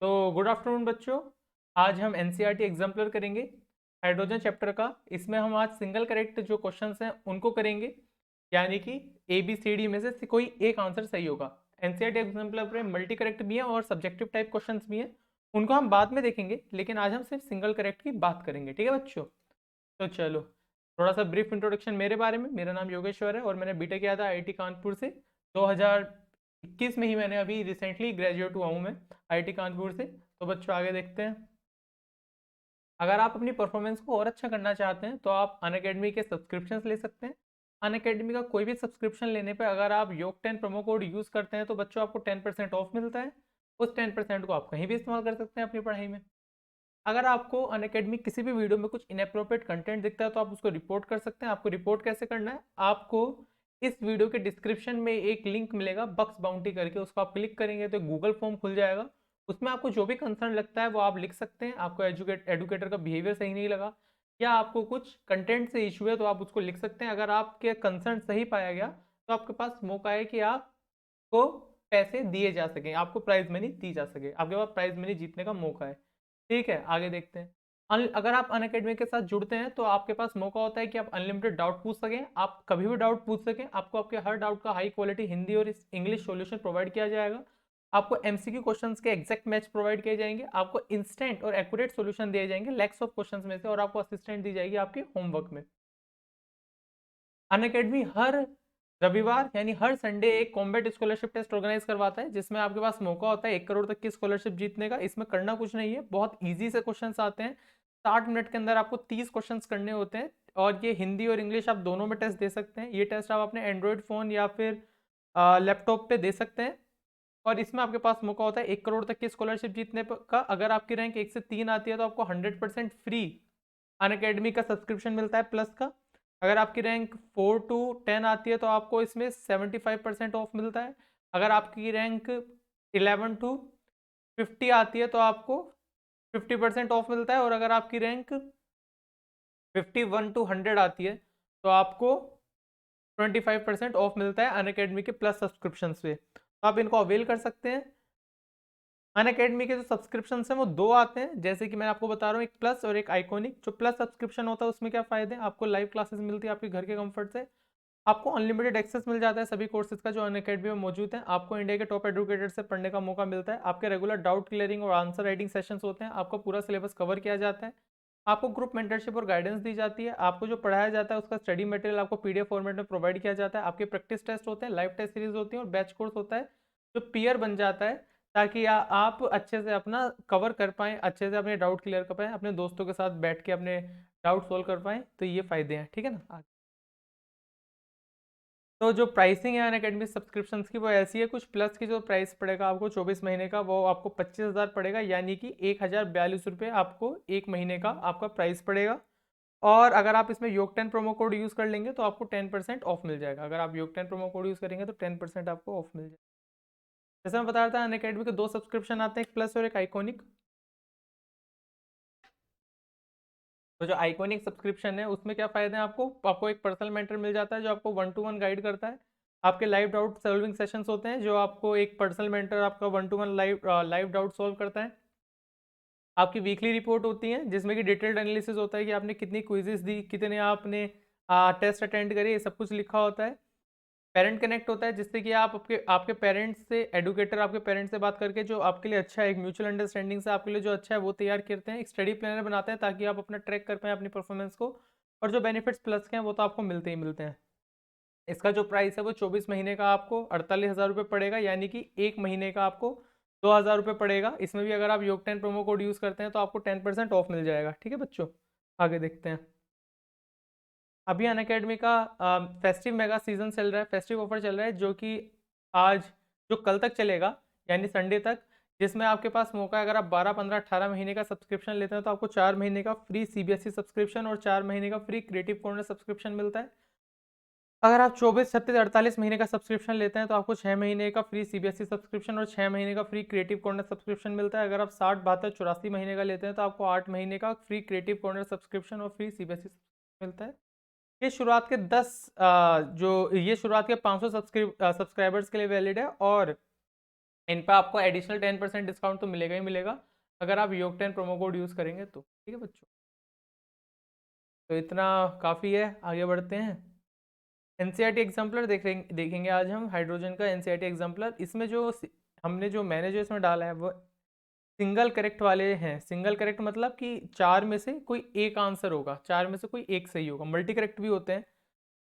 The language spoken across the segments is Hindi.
तो गुड आफ्टरनून बच्चों। आज हम एनसीईआरटी एग्जाम्पलर करेंगे हाइड्रोजन चैप्टर का। इसमें हम आज सिंगल करेक्ट जो क्वेश्चंस हैं उनको करेंगे, यानी कि ए बी सी डी में से कोई एक आंसर सही होगा। एनसीईआरटी एग्जाम्पलर में मल्टी करेक्ट भी है और सब्जेक्टिव टाइप क्वेश्चंस भी हैं, उनको हम बाद में देखेंगे, लेकिन आज हम सिर्फ सिंगल करेक्ट की बात करेंगे। ठीक है बच्चों, तो चलो थोड़ा सा ब्रीफ इंट्रोडक्शन मेरे बारे में। मेरा नाम योगेश्वर है और मैंने बीटेक किया था आईआईटी कानपुर से। 2021 में ही मैंने अभी रिसेंटली ग्रेजुएट हुआ हूँ मैं आईआईटी कानपुर से। तो बच्चों आगे देखते हैं। अगर आप अपनी परफॉर्मेंस को और अच्छा करना चाहते हैं तो आप अनअकैडमी के सब्सक्रिप्शंस ले सकते हैं। अनअकैडमी का कोई भी सब्सक्रिप्शन लेने पर अगर आप योग 10 प्रोमो कोड यूज़ करते हैं तो बच्चों आपको 10% ऑफ मिलता है। उस 10% को आप कहीं भी इस्तेमाल कर सकते हैं अपनी पढ़ाई में। अगर आपको अनअकैडमी किसी भी वीडियो में कुछ इनअप्रोप्रिएट कंटेंट दिखता है तो आप उसको रिपोर्ट कर सकते हैं। आपको रिपोर्ट कैसे करना है, आपको इस वीडियो के डिस्क्रिप्शन में एक लिंक मिलेगा बक्स बाउंटी करके, उसको आप क्लिक करेंगे तो गूगल फॉर्म खुल जाएगा। उसमें आपको जो भी कंसर्न लगता है वो आप लिख सकते हैं। आपको एडुकेटर का बिहेवियर सही नहीं लगा या आपको कुछ कंटेंट से इशू है तो आप उसको लिख सकते हैं। अगर आपके कंसर्न सही पाया गया तो आपके पास मौका है कि आपको पैसे दिए जा सकें, आपको प्राइज मनी दी जा सके, आपके पास प्राइज मनी जीतने का मौका है। ठीक है, आगे देखते हैं। अगर आप अनअकैडमी के साथ जुड़ते हैं तो आपके पास मौका होता है कि आप अनलिमिटेड डाउट पूछ सकें, आप कभी भी डाउट पूछ सकें। आपको आपके हर डाउट का हाई क्वालिटी हिंदी और इंग्लिश सॉल्यूशन प्रोवाइड किया जाएगा। आपको एमसीक्यू क्वेश्चंस के एग्जैक्ट मैच प्रोवाइड किए जाएंगे। आपको इंस्टेंट और एक्यूरेट सॉल्यूशन दिए जाएंगे लैक्स ऑफ क्वेश्चंस में से, और आपको असिस्टेंट दी जाएगी आपके होमवर्क में। अनअकैडमी हर रविवार यानी हर संडे एक कॉम्बैट स्कॉलरशिप टेस्ट ऑर्गेनाइज करवाता है, जिसमें आपके पास मौका होता है 1 करोड़ तक की स्कॉलरशिप जीतने का। इसमें करना कुछ नहीं है, बहुत इजी से क्वेश्चंस आते हैं। 60 मिनट के अंदर आपको 30 क्वेश्चंस करने होते हैं, और ये हिंदी और इंग्लिश आप दोनों में टेस्ट दे सकते हैं। ये टेस्ट आप अपने एंड्रॉयड फ़ोन या फिर लैपटॉप पे दे सकते हैं। और इसमें आपके पास मौका होता है 1 करोड़ तक की स्कॉलरशिप जीतने का। अगर आपकी रैंक 1 से 3 आती है तो आपको 100% फ्री अनअकैडमी का सब्सक्रिप्शन मिलता है प्लस का। अगर आपकी रैंक 4 to 10 आती है तो आपको इसमें 75% ऑफ मिलता है। अगर आपकी रैंक 11 to 50 आती है तो आपको 50% ऑफ मिलता है। और अगर आपकी रैंक 51 to 100 आती है तो आपको 25% ऑफ मिलता है अनअकैडमी के प्लस सब्सक्रिप्शन पे। तो आप इनको अवेल कर सकते हैं। अनअकैडमी के जो सब्सक्रिप्शन हैं वो दो आते हैं, जैसे कि मैं आपको बता रहा हूँ, एक प्लस और एक आइकॉनिक। जो प्लस सब्सक्रिप्शन होता है उसमें क्या फ़ायदे हैं, आपको लाइव क्लासेस मिलती है आपके घर के कंफर्ट से। आपको अनलिमिटेड एक्सेस मिल जाता है सभी कोर्सेज का जो अनअकैडमी में मौजूद है। आपको इंडिया के टॉप एडुकेटर से पढ़ने का मौका मिलता है। आपके रेगुलर डाउट क्लियरिंग और आंसर राइटिंग सेशंस होते हैं। आपको पूरा सिलेबस कवर किया जाता है। आपको ग्रुप मेंटरशिप और गाइडेंस दी जाती है। आपको जो पढ़ाया जाता है उसका स्टडी मटेरियल आपको पीडीएफ फॉर्मेट में प्रोवाइड किया जाता है। आपके प्रैक्टिस टेस्ट होते हैं, लाइव टेस्ट सीरीज होती है, और बैच कोर्स होता है जो पीयर बन जाता है, ताकि आप अच्छे से अपना कवर कर पाएँ, अच्छे से अपने डाउट क्लियर कर पाएँ, अपने दोस्तों के साथ बैठ के अपने डाउट सोल्व कर पाएँ। तो ये फ़ायदे हैं, ठीक है ना। तो जो प्राइसिंग है अनअकैडमी सब्सक्रिप्शंस की वो ऐसी है, कुछ प्लस की जो प्राइस पड़ेगा आपको 24 महीने का, वो आपको 25,000 पड़ेगा, यानी कि 1,042 रुपये आपको एक महीने का आपका प्राइस पड़ेगा। और अगर आप इसमें योग 10 प्रोमो कोड यूज़ कर लेंगे तो आपको 10% ऑफ मिल जाएगा। अगर आप योग 10 प्रोमो कोड यूज़ करेंगे तो 10% आपको ऑफ मिल जाएगा। जैसे मैं बता रहा था, अनअकैडमी के दो सब्सक्रिप्शन आते हैं, एक प्लस और एक आइकॉनिक। तो जो आइकॉनिक सब्सक्रिप्शन है उसमें क्या फ़ायदे हैं, आपको एक पर्सनल मेंटर मिल जाता है जो आपको 1 to 1 गाइड करता है। आपके लाइव डाउट सॉल्विंग सेशंस होते हैं, जो आपको एक पर्सनल मेंटर आपका 1 to 1 लाइव डाउट सॉल्व करता है। आपकी वीकली रिपोर्ट होती है जिसमें कि डिटेल्ड एनालिसिस होता है कि आपने कितनी क्विजेस दी, कितने आपने टेस्ट अटेंड करे, ये सब कुछ लिखा होता है। पेरेंट कनेक्ट होता है जिससे कि आप आपके आपके पेरेंट्स से, एडुकेटर आपके पेरेंट्स से बात करके जो आपके लिए अच्छा है, एक म्यूचुअल अंडरस्टैंडिंग से आपके लिए जो अच्छा है वो तैयार करते हैं। एक स्टडी प्लानर बनाते हैं ताकि आप अपना ट्रैक कर पाएँ अपनी परफॉर्मेंस को। और जो बेनिफिट्स प्लस के हैं वो तो आपको मिलते ही मिलते हैं। इसका जो प्राइस है वो 24 महीने का आपको 48,000 रुपये पड़ेगा, यानी कि एक महीने का आपको 2,000 रुपये पड़ेगा। इसमें भी अगर आप योग 10 प्रोमो कोड यूज़ करते हैं तो आपको 10% ऑफ मिल जाएगा। ठीक है बच्चों, आगे देखते हैं। अभी अनअकैडमी का फेस्टिव मेगा सीजन चल रहा है, फेस्टिव ऑफर चल रहा है, जो कि आज जो कल तक चलेगा, यानी संडे तक। जिसमें आपके पास मौका है, अगर आप 12, 15, 18 महीने का सब्सक्रिप्शन लेते हैं तो आपको 4 महीने का फ्री सीबीएसई सब्सक्रिप्शन और 4 महीने का फ्री क्रिएटिव कॉर्नर सब्सक्रिप्शन मिलता है। अगर आप 24, 36, 48 महीने का सब्सक्रिप्शन लेते हैं तो आपको 6 महीने का फ्री सीबीएसई सब्सक्रिप्शन और 6 महीने का फ्री क्रिएटिव कॉर्नर सब्सक्रिप्शन मिलता है। अगर आप 60, 72, 84 महीने का लेते हैं तो आपको 8 महीने का फ्री क्रिएटिव कॉर्नर सब्सक्रिप्शन और फ्री सीबीएसई मिलता है। ये शुरुआत के 10 जो ये शुरुआत के 500 सब्सक्राइबर्स के लिए वैलिड है, और इन पर आपको एडिशनल 10% डिस्काउंट तो मिलेगा ही मिलेगा अगर आप योग 10 प्रोमो कोड यूज़ करेंगे तो। ठीक है बच्चों, तो इतना काफ़ी है, आगे बढ़ते हैं। एनसीईआरटी एग्जाम्पलर देखेंगे आज हम हाइड्रोजन का एनसीईआरटी एग्जाम्पलर। इसमें जो मैंने जो इसमें डाला है वो सिंगल करेक्ट वाले हैं। सिंगल करेक्ट मतलब कि चार में से कोई एक आंसर होगा, चार में से कोई एक सही होगा। मल्टी करेक्ट भी होते हैं,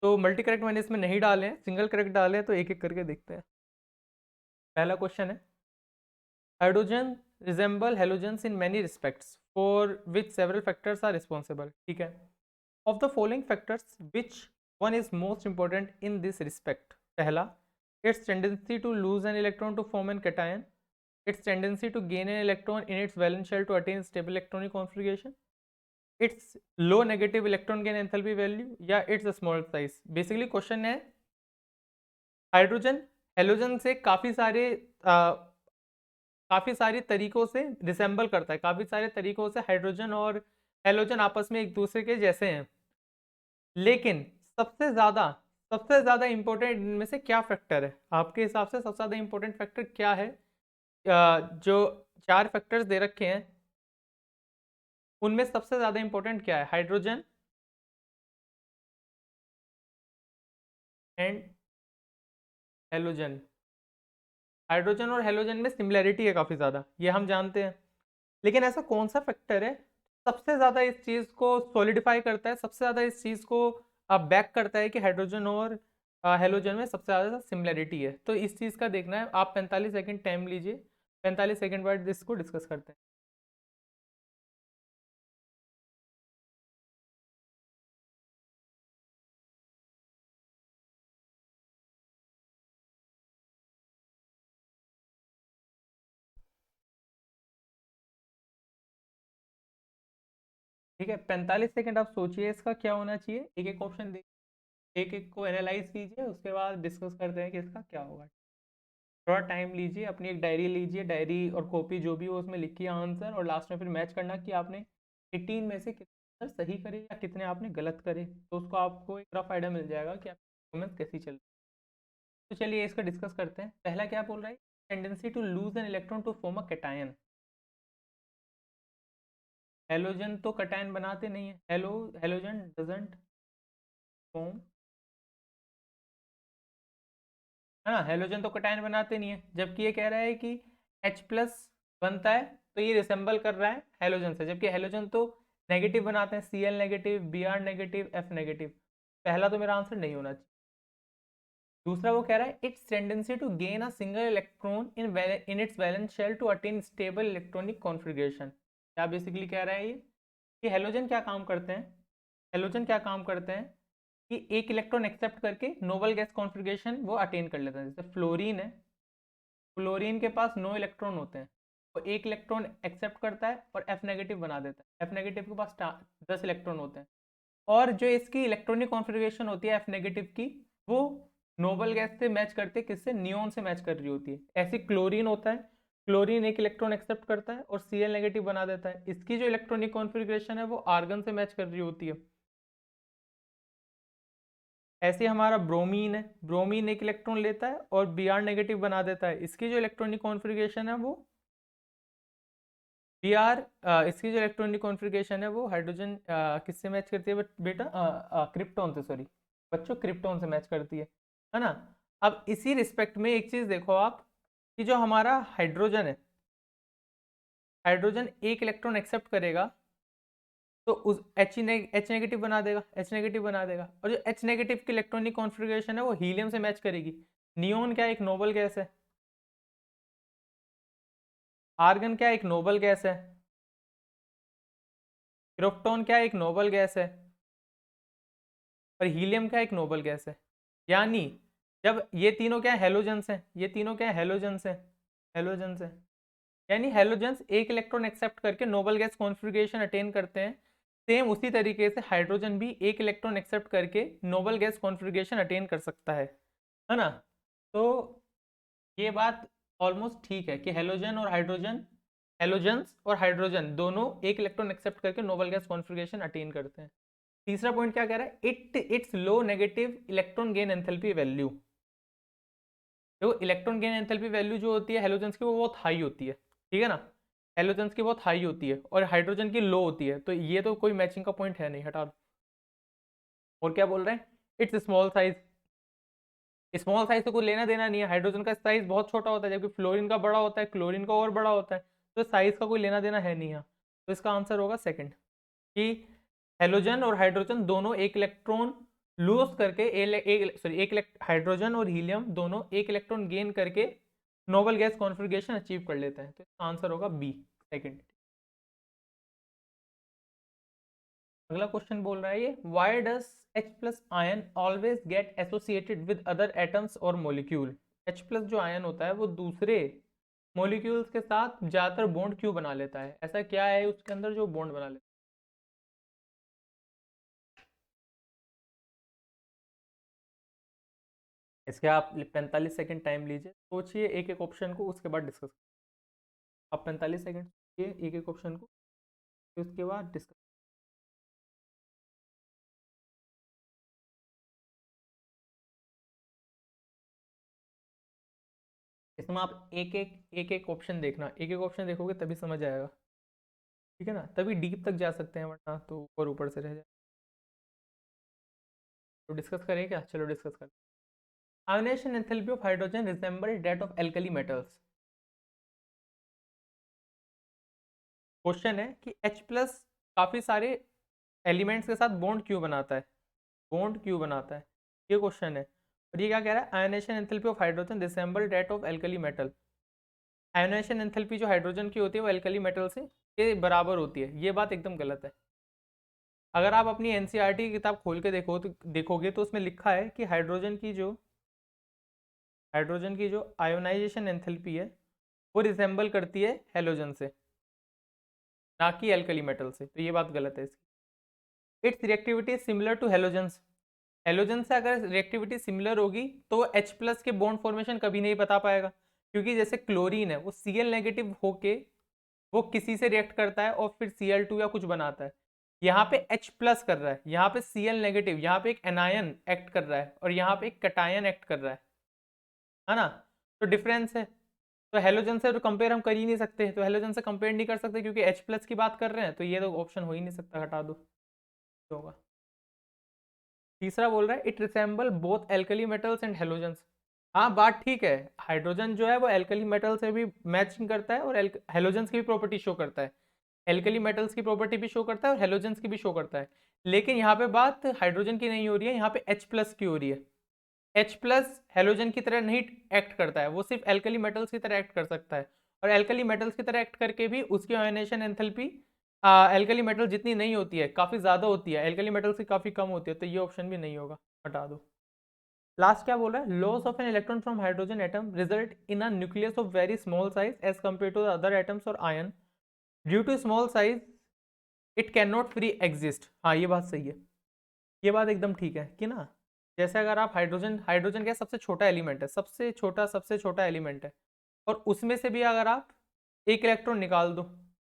तो मल्टी करेक्ट मैंने इसमें नहीं डाले हैं, सिंगल करेक्ट डाले हैं, तो एक एक करके देखते हैं। पहला क्वेश्चन है, hydrogen resembles halogens in many respects for which several factors are responsible. ठीक है, of the following factors which one is most important in this respect. पहला, its tendency to lose an electron to form an cation, its tendency to gain an electron in its valence shell to attain stable electronic configuration, its low negative electron gain enthalpy value, या its small size। Basically question है, हाइड्रोजन हेलोजन से काफी सारी तरीकों से रिसेंबल करता है, काफी सारे तरीकों से हाइड्रोजन और हेलोजन आपस में एक दूसरे के जैसे हैं, लेकिन सबसे ज्यादा इंपॉर्टेंट इनमें से क्या फैक्टर है आपके हिसाब से? सबसे ज्यादा इंपॉर्टेंट फैक्टर क्या है? जो चार फैक्टर्स दे रखे हैं उनमें सबसे ज्यादा इंपॉर्टेंट क्या है? Hydrogen and halogen. हाइड्रोजन और हेलोजन में सिमिलैरिटी है काफी ज्यादा, ये हम जानते हैं, लेकिन ऐसा कौन सा फैक्टर है सबसे ज्यादा इस चीज को सॉलिडिफाई करता है, सबसे ज्यादा इस चीज को बैक करता है कि हाइड्रोजन और हेलोजन में सबसे ज्यादा सिमिलैरिटी है? तो इस चीज का देखना है। आप 45 सेकंड टाइम लीजिए, 45 सेकंड बाद इसको डिस्कस करते हैं। ठीक है, 45 सेकंड आप सोचिए इसका क्या होना चाहिए, एक एक ऑप्शन देखिए, एक एक को एनालाइज कीजिए, उसके बाद डिस्कस करते हैं कि इसका क्या होगा। थोड़ा टाइम लीजिए, अपनी एक डायरी लीजिए, डायरी और कॉपी जो भी हो उसमें लिखिए आंसर, और लास्ट में फिर मैच करना कि आपने 18 में से कितने सही करे या कितने आपने गलत करे, तो उसको आपको एक रफ आइडिया मिल जाएगा कि आपकी परफॉर्मेंस कैसी चल रही है। तो चलिए इसका डिस्कस करते हैं। पहला क्या बोल रहा है? Tendency to lose an electron to form a cation. Halogen तो कैटायन बनाते नहीं है, हेलोजन डजंट फॉर्म, है ना, हेलोजन तो कैटायन बनाते नहीं है, जबकि ये कह रहा है कि H प्लस बनता है, तो ये रिसेंबल कर रहा है हेलोजन से, जबकि हेलोजन तो नेगेटिव बनाते हैं, Cl negative, Br negative, F negative. पहला तो मेरा आंसर नहीं होना चाहिए। दूसरा वो कह रहा है it's tendency to gain a single electron in its valence shell to attain stable electronic configuration. क्या बेसिकली कह रहा है ये कि हेलोजन क्या काम करते हैं? हेलोजन क्या काम करते हैं कि एक इलेक्ट्रॉन एक्सेप्ट करके नोबल गैस कॉन्फ़िगरेशन वो अटेन कर लेते हैं। जैसे फ्लोरीन है, फ्लोरीन के पास 9 इलेक्ट्रॉन होते हैं, वो एक इलेक्ट्रॉन एक्सेप्ट करता है और F नेगेटिव बना देता है। F नेगेटिव के पास 10 इलेक्ट्रॉन होते हैं, और जो इसकी इलेक्ट्रॉनिक कॉन्फ़िगरेशन होती है F नेगेटिव की, वो नोबल गैस से मैच करते, किससे? नियोन से मैच कर रही होती है। ऐसे क्लोरीन होता है, क्लोरीन एक इलेक्ट्रॉन एक्सेप्ट करता है और Cl नेगेटिव बना देता है, इसकी जो इलेक्ट्रॉनिक कॉन्फ़िगरेशन है वो आर्गन से मैच कर रही होती है। ऐसे हमारा ब्रोमीन है, ब्रोमीन एक इलेक्ट्रॉन लेता है और Br नेगेटिव बना देता है, इसकी जो इलेक्ट्रॉनिक कॉन्फ़िगरेशन है वो Br, इसकी जो इलेक्ट्रॉनिक कॉन्फ़िगरेशन है वो हाइड्रोजन किससे मैच करती है बेटा? क्रिप्टॉन से, सॉरी बच्चों, क्रिप्टॉन से मैच करती है ना। अब इसी रिस्पेक्ट में एक चीज़ देखो आप, कि जो हमारा हाइड्रोजन है, हाइड्रोजन एक इलेक्ट्रॉन एक्सेप्ट करेगा तो उस H नेगेटिव बना देगा, H नेगेटिव बना देगा, और जो H नेगेटिव की इलेक्ट्रॉनिक कॉन्फ़िगरेशन है वो हीलियम से मैच करेगी। नियोन क्या एक नोबल गैस है, आर्गन क्या एक नोबल गैस है, क्रिप्टॉन क्या एक नोबल गैस है, और हीलियम क्या एक नोबल गैस है। यानी जब ये तीनों क्या हेलोजेंस हैं, ये तीनों क्या हेलोजेंस हैं, हेलोजेंस हैं, यानी हेलोजेंस एक इलेक्ट्रॉन एक्सेप्ट करके नोबल गैस कॉन्फ़िगरेशन अटेन करते हैं। सेम उसी तरीके से हाइड्रोजन भी एक इलेक्ट्रॉन एक्सेप्ट करके नोबल गैस कॉन्फ़िगरेशन अटेन कर सकता है ना। तो ये बात ऑलमोस्ट ठीक है कि हेलोजेंस और हाइड्रोजन दोनों एक इलेक्ट्रॉन एक्सेप्ट करके नोबल गैस कॉन्फ़िगरेशन अटेन करते हैं। तीसरा पॉइंट क्या कह रहा है? It's low negative electron gain enthalpy value. देखो इलेक्ट्रॉन गेन एंथैल्पी वैल्यू जो होती है हेलोजेंस की वो बहुत हाई होती है, ठीक है ना, हेलोजेंस की बहुत हाई होती है और हाइड्रोजन की लो होती है, तो ये तो कोई मैचिंग का पॉइंट है नहीं, हटा दो। और क्या बोल रहे हैं, it's small size, small size से कोई लेना देना नहीं है, हाइड्रोजन का साइज बहुत छोटा होता है जबकि फ्लोरीन का बड़ा होता है, क्लोरीन का और बड़ा होता है, तो साइज का कोई लेना देना है नहीं यहाँ। तो इसका आंसर होगा सेकंड, कि हेलोजन और हाइड्रोजन दोनों एक इलेक्ट्रॉन लूज करके एक हाइड्रोजन और हीलियम दोनों एक इलेक्ट्रॉन गेन करके नोबल गैस कॉन्फ़िगरेशन अचीव कर लेते हैं, तो इसका आंसर होगा बी, सेकंड। अगला क्वेश्चन बोल रहा है ये, why does H plus ion always get associated with other atoms और मोलिक्यूल। H प्लस जो आयन होता है वो दूसरे मोलिक्यूल्स के साथ ज्यादातर बॉन्ड क्यों बना लेता है, ऐसा क्या है उसके अंदर जो बॉन्ड बना लेता है। इसके आप 45 सेकंड टाइम लीजिए, सोचिए एक एक ऑप्शन को, उसके बाद डिस्कस। आप 45 सेकंड सोचिए एक एक ऑप्शन को, फिर उसके बाद डिस्कस। इसमें आप एक एक ऑप्शन देखना, एक एक ऑप्शन देखोगे तभी समझ आएगा, ठीक है ना, तभी डीप तक जा सकते हैं, वरना तो ऊपर ऊपर से रह जाए। तो डिस्कस करें क्या, चलो डिस्कस करें। Ionisation enthalpy of hydrogen resemble that of alkali metals. Question है कि H प्लस काफी सारे एलिमेंट्स के साथ बॉन्ड क्यों बनाता है, बॉन्ड क्यों बनाता है, ये क्वेश्चन है। और ये क्या कह रहा है, ionisation enthalpy of hydrogen resemble that of alkali metal. Ionisation enthalpy जो हाइड्रोजन की होती है वो एल्कली मेटल से के बराबर होती है, ये बात एकदम गलत है। अगर आप अपनी एनसीईआरटी की किताब खोल के देखोगे तो उसमें लिखा है कि हाइड्रोजन की जो आयोनाइजेशन एंथैल्पी है वो रिसेंबल करती है हेलोजन से, ना कि एल्कली मेटल से, तो ये बात गलत है इसकी। It's reactivity similar to halogens. Halogen से अगर रिएक्टिविटी सिमिलर होगी तो वो H प्लस के बॉन्ड फॉर्मेशन कभी नहीं बता पाएगा, क्योंकि जैसे क्लोरीन है वो Cl नेगेटिव होके वो किसी से रिएक्ट करता है और फिर Cl2 या कुछ बनाता है। यहाँ पे H प्लस कर रहा है, यहाँ पे Cl नेगेटिव, यहाँ पे एक एनायन एक्ट कर रहा है और यहाँ पे एक कटायन एक्ट कर रहा है ना, तो डिफरेंस है। तो हेलोजन से तो कंपेयर हम कर ही नहीं सकते, तो हेलोजन से कंपेयर नहीं कर सकते क्योंकि H प्लस की बात कर रहे हैं, तो ये तो ऑप्शन हो ही नहीं सकता, हटा दो, होगा। तीसरा बोल रहा है it resemble both alkali metals and halogens. हाँ बात ठीक है, हाइड्रोजन जो है वो एल्कली मेटल से भी मैचिंग करता है और हेलोजेंस की भी प्रॉपर्टी शो करता है, एल्कली मेटल्स की प्रॉपर्टी भी शो करता है और हेलोजेंस की भी शो करता है। लेकिन यहाँ पे बात हाइड्रोजन की नहीं हो रही है, यहाँ पे H प्लस की हो रही है। H प्लस हेलोजन की तरह नहीं एक्ट करता है, वो सिर्फ एल्कली मेटल्स की तरह एक्ट कर सकता है, और एल्कली मेटल्स की तरह एक्ट करके भी उसकी आयोनाइजेशन एंथैल्पी एल्कली मेटल जितनी नहीं होती है, काफ़ी ज़्यादा होती है, एल्कली मेटल से काफ़ी कम होती है, तो ये ऑप्शन भी नहीं होगा, हटा दो। लास्ट क्या बोल रहा है, loss of an electron from hydrogen atom result in a nucleus of very small size as compare to the other atoms और ion, due to small size it can not free exist. हाँ ये बात सही है, ये बात एकदम ठीक है कि ना, जैसे अगर आप हाइड्रोजन हाइड्रोजन क्या सबसे छोटा एलिमेंट है, सबसे छोटा एलिमेंट है, और उसमें से भी अगर आप एक इलेक्ट्रॉन निकाल दो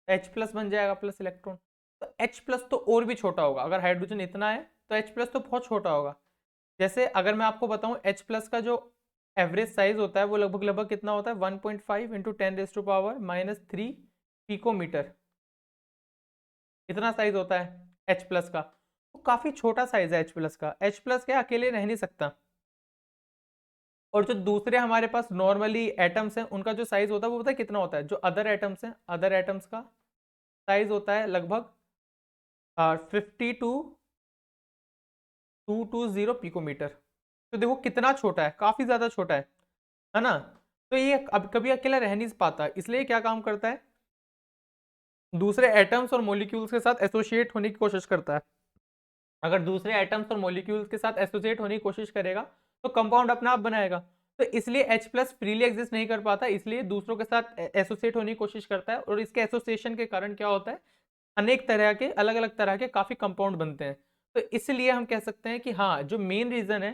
H प्लस बन जाएगा प्लस इलेक्ट्रॉन, तो H प्लस तो और भी छोटा होगा, अगर हाइड्रोजन इतना है तो H प्लस तो बहुत छोटा होगा। जैसे अगर मैं आपको बताऊं H प्लस का जो एवरेज साइज होता है वो लगभग लगभग कितना होता है, 1.5 इंटू 10⁻³ पिकोमीटर, इतना साइज होता है H प्लस का, तो काफी छोटा साइज है H प्लस का। H प्लस क्या अकेले रह नहीं सकता, और जो दूसरे हमारे पास नॉर्मली एटम्स हैं उनका जो साइज होता है वो पता है कितना होता है, जो अदर एटम्स हैं अदर एटम्स का साइज होता है लगभग 52 220 पिकोमीटर, तो देखो कितना छोटा है, काफी ज्यादा छोटा है ना। तो ये अब कभी अकेला रह नहीं पाता, इसलिए क्या काम करता है, दूसरे एटम्स और मॉलिक्यूल्स के साथ एसोसिएट होने की कोशिश करता है। अगर दूसरे एटम्स और मॉलिक्यूल्स के साथ एसोसिएट होने की कोशिश करेगा तो कंपाउंड अपने आप बनाएगा, तो इसलिए H प्लस फ्रीली एग्जिस्ट नहीं कर पाता, इसलिए दूसरों के साथ एसोसिएट होने की कोशिश करता है, और इसके एसोसिएशन के कारण क्या होता है, अनेक तरह के अलग अलग तरह के काफी कंपाउंड बनते हैं। तो इसलिए हम कह सकते हैं कि हाँ जो मेन रीजन है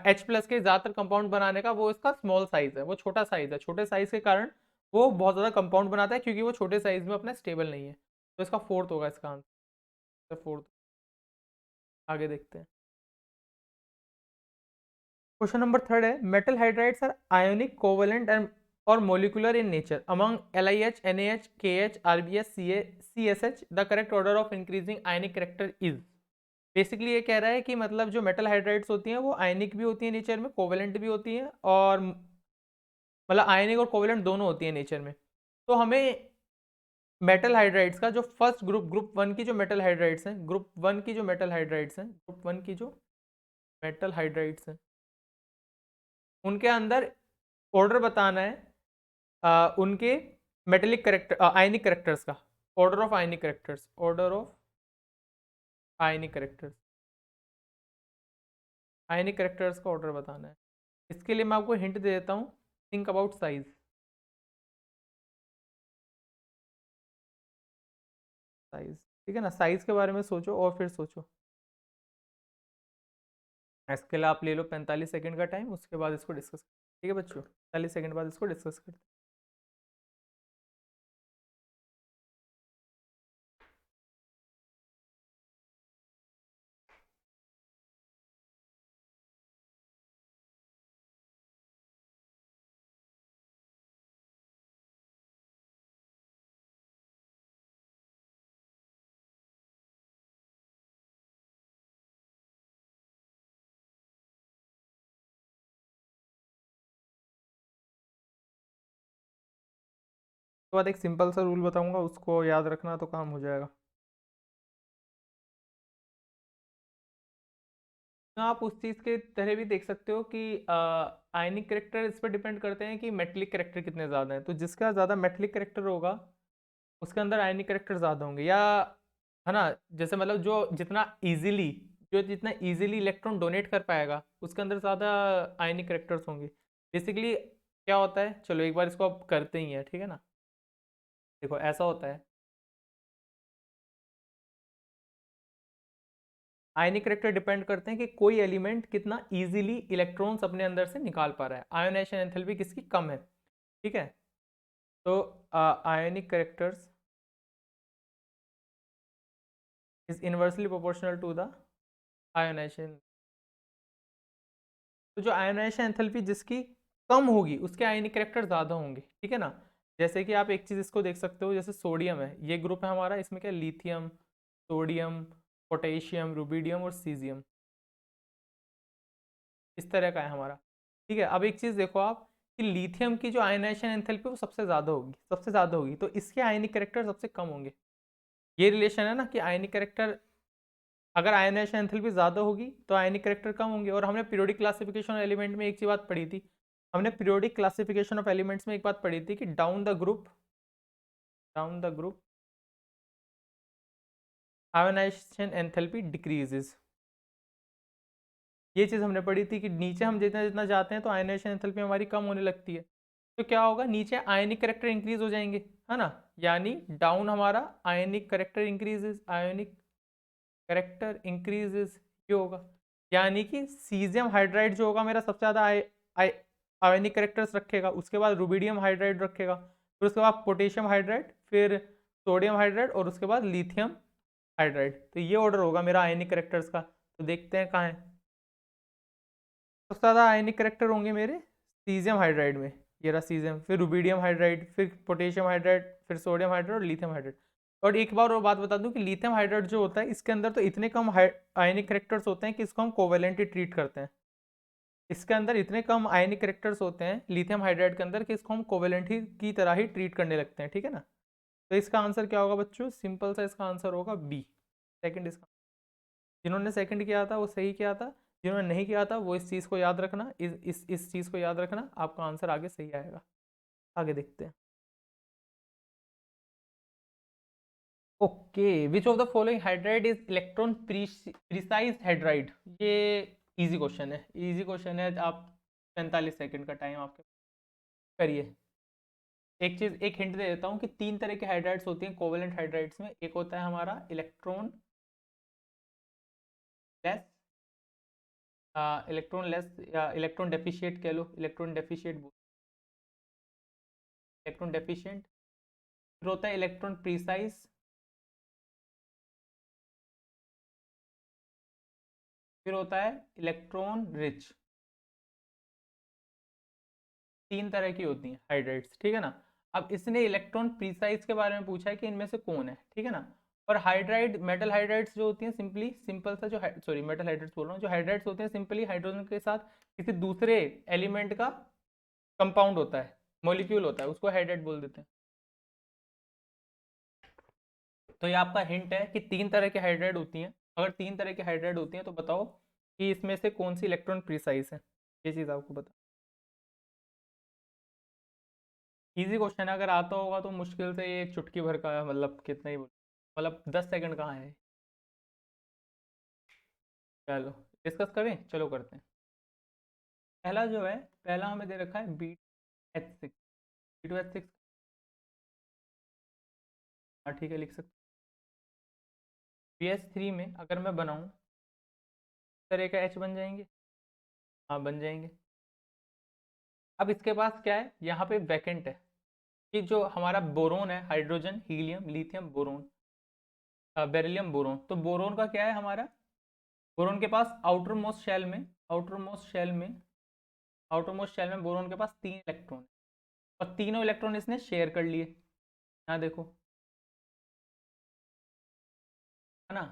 H प्लस के ज्यादातर कंपाउंड बनाने का वो इसका स्मॉल साइज है, वो छोटा साइज है, छोटे साइज के कारण वो बहुत ज्यादा कंपाउंड बनाता है, क्योंकि वो छोटे साइज में अपना स्टेबल नहीं है, तो इसका फोर्थ होगा इसका आंसर, फोर्थ। आगे देखते हैं। क्वेश्चन नंबर थर्ड है, metal hydrides are ionic covalent and और molecular in nature among LiH, NaH, KH, RbS, CSH, the correct order of increasing ionic character is. Basically ये कह रहा है कि मतलब जो मेटल हाइड्राइड्स होती हैं वो आयनिक भी होती है नेचर में, कोवेलेंट भी होती हैं, और मतलब आयनिक और कोवेलेंट दोनों होती है नेचर में। तो हमें मेटल हाइड्राइड्स का जो फर्स्ट ग्रुप वन की जो मेटल हाइड्राइड्स हैं, ग्रुप वन की जो मेटल हाइड्राइड्स हैं, ग्रुप वन की जो मेटल हाइड्राइड्स हैं, उनके अंदर ऑर्डर बताना है उनके मेटेलिक करेक्टर आयनिक करेक्टर्स का, order of ionic characters, order of ionic characters, ionic characters का ऑर्डर बताना है। इसके लिए मैं आपको हिंट दे देता हूँ, थिंक अबाउट साइज। साइज, ठीक है ना, साइज के बारे में सोचो और फिर सोचो। इसके लिए आप ले लो 45 सेकंड का टाइम, उसके बाद इसको डिस्कस, ठीक है बच्चों, 45 सेकंड बाद इसको डिस्कस करते हैं। उसके बाद एक सिंपल सा रूल बताऊंगा, उसको याद रखना तो काम हो जाएगा। तो आप उस चीज़ के तरह भी देख सकते हो कि आयनिक करेक्टर इस पर डिपेंड करते हैं कि मेटलिक करेक्टर कितने ज़्यादा हैं, तो जिसका ज़्यादा मेटलिक करेक्टर होगा उसके अंदर आयनिक करेक्टर ज़्यादा होंगे, या है ना, जैसे मतलब जो जितना इजीली इलेक्ट्रॉन डोनेट कर पाएगा उसके अंदर ज़्यादा आयनिक करेक्टर्स होंगे। बेसिकली क्या होता है, चलो एक बार इसको आप करते ही हैं, ठीक है ना। देखो ऐसा होता है, आयनिक करेक्टर डिपेंड करते हैं कि कोई एलिमेंट कितना इजीली इलेक्ट्रॉन्स अपने अंदर से निकाल पा रहा है, आयोनाइजेशन एंथैल्पी किसकी कम है, ठीक है। तो ionic characters is inversely proportional to the ionization. तो जो आयोनाइजेशन एंथैल्पी जिसकी कम होगी उसके आयनिक करेक्टर ज़्यादा होंगे, ठीक है ना। जैसे कि आप एक चीज़ इसको देख सकते हो, जैसे सोडियम है, ये ग्रुप है हमारा, इसमें क्या लिथियम, सोडियम, पोटेशियम, रुबिडियम और सीजियम, इस तरह का है हमारा, ठीक है। अब एक चीज़ देखो आप कि लिथियम की जो आयनाइजेशन एंथैल्पी वो सबसे ज़्यादा होगी, सबसे ज़्यादा होगी, तो इसके आयनिक करेक्टर सबसे कम होंगे। ये रिलेशन है ना कि आयनिक करेक्टर, अगर आयनाइजेशन एंथैल्पी ज़्यादा होगी तो आयनिक करेक्टर कम होंगे। और हमने पीरियोडिक क्लासिफिकेशन ऑफ एलिमेंट में एक चीज़ बात पढ़ी थी, हमने पीरियोडिक क्लासिफिकेशन ऑफ एलिमेंट्स में एक बात पढ़ी थी कि down the group ionisation enthalpy decreases. ये चीज़ हमने पढ़ी थी कि नीचे हम जितना जितना जाते हैं तो आयनाइजेशन एंथैल्पी हमारी कम होने लगती है। तो क्या होगा, नीचे आयनिक करेक्टर इंक्रीज हो जाएंगे, है ना, यानी डाउन हमारा आयनिक करेक्टर इंक्रीजेस, आयनिक करेक्टर इंक्रीजेस, ये होगा। यानी कि सीजियम हाइड्राइड जो होगा मेरा सबसे ज़्यादा आयनिक करेक्टर्स रखेगा, उसके बाद रुबिडियम हाइड्राइड रखेगा, फिर उसके बाद पोटेशियम हाइड्राइड, फिर सोडियम हाइड्राइड, और उसके बाद लिथियम हाइड्राइड। तो ये ऑर्डर होगा मेरा आयनिक करेक्टर्स का। तो देखते हैं कहाँ है सबसे ज़्यादा आयनिक करेक्टर होंगे मेरे, सीजियम हाइड्राइड में, ये रहा सीजियम, फिर रुबिडियम हाइड्राइड, फिर पोटेशियम हाइड्राइड, फिर सोडियम हाइड्राइड और लिथियम हाइड्राइड। और एक बार और बात बता दूं कि लिथियम हाइड्राइड जो होता है इसके अंदर तो इतने कम आयनिक करेक्टर्स होते हैं कि इसको हम कोवेलेंटली ट्रीट करते हैं। इसके अंदर इतने कम आयनिक करेक्टर्स होते हैं लिथियम हाइड्राइड के अंदर कि इसको हम कोवेलेंट ही की तरह ही ट्रीट करने लगते हैं, ठीक है ना। तो इसका आंसर क्या होगा बच्चों, सिंपल सा इसका आंसर होगा बी, सेकंड। इसका जिन्होंने सेकंड किया था वो सही किया था, जिन्होंने नहीं किया था वो इस चीज़ को याद रखना, इस चीज़ को याद रखना, आपका आंसर आगे सही आएगा। आगे देखते हैं। Okay, which of the following hydride is electron precise hydride. ये इजी क्वेश्चन है, इजी क्वेश्चन है। आप 45 सेकंड का टाइम आपके, करिए। एक चीज, एक हिंट दे देता हूँ कि तीन तरह के हाइड्राइड्स होती हैं कोवेलेंट हाइड्राइड्स में। एक होता है हमारा इलेक्ट्रॉन लेस, इलेक्ट्रॉन लेस या इलेक्ट्रॉन डेफिशिएट कह लो, इलेक्ट्रॉन डेफिशिएट, इलेक्ट्रॉन डेफिशिएंट। फिर होता है इलेक्ट्रॉन प्रिसाइज, फिर होता है इलेक्ट्रॉन रिच। तीन तरह की होती हैं हाइड्राइड्स, ठीक है ना। अब इसने इलेक्ट्रॉन प्रीसाइज के बारे में पूछा है कि इनमें से कौन है, ठीक है ना। और हाइड्राइड मेटल हाइड्राइड्स जो होती हैं सिंपली सिंपल सा जो सॉरी मेटल हाइड्राइड्स बोल रहा हूँ, जो हाइड्राइड्स होते हैं सिंपली हाइड्रोजन के साथ किसी दूसरे एलिमेंट का कंपाउंड होता है, मॉलिक्यूल होता है, उसको हाइड्राइड बोल देते हैं। तो ये आपका हिंट है कि तीन तरह के हाइड्राइड होती हैं। अगर तीन तरह की हाइड्राइड होती हैं तो बताओ कि इसमें से कौन सी इलेक्ट्रॉन प्रीसाइज है, ये चीज़ आपको बता। इजी क्वेश्चन है, अगर आता होगा तो मुश्किल से ये एक चुटकी भर का, मतलब कितना ही मतलब 10 सेकंड कहाँ है। चलो डिस्कस करें, चलो करते हैं। पहला जो है, पहला हमें दे रखा है B2H6। B2H6, हाँ ठीक है लिख सकते। BH3 में अगर मैं बनाऊँ इस तरह का H बन जाएंगे, हाँ बन जाएंगे। अब इसके पास क्या है, यहाँ पे वैकेंट है कि जो हमारा बोरोन है, hydrogen helium lithium boron, beryllium boron, तो बोरोन का क्या है हमारा, बोरोन के पास आउटर मोस्ट शेल में, आउटर मोस्ट शेल में, आउटर मोस्ट शेल में बोरोन के पास 3 इलेक्ट्रॉन, और तीनों इलेक्ट्रॉन इसने शेयर कर लिए। यहाँ देखो, है ना,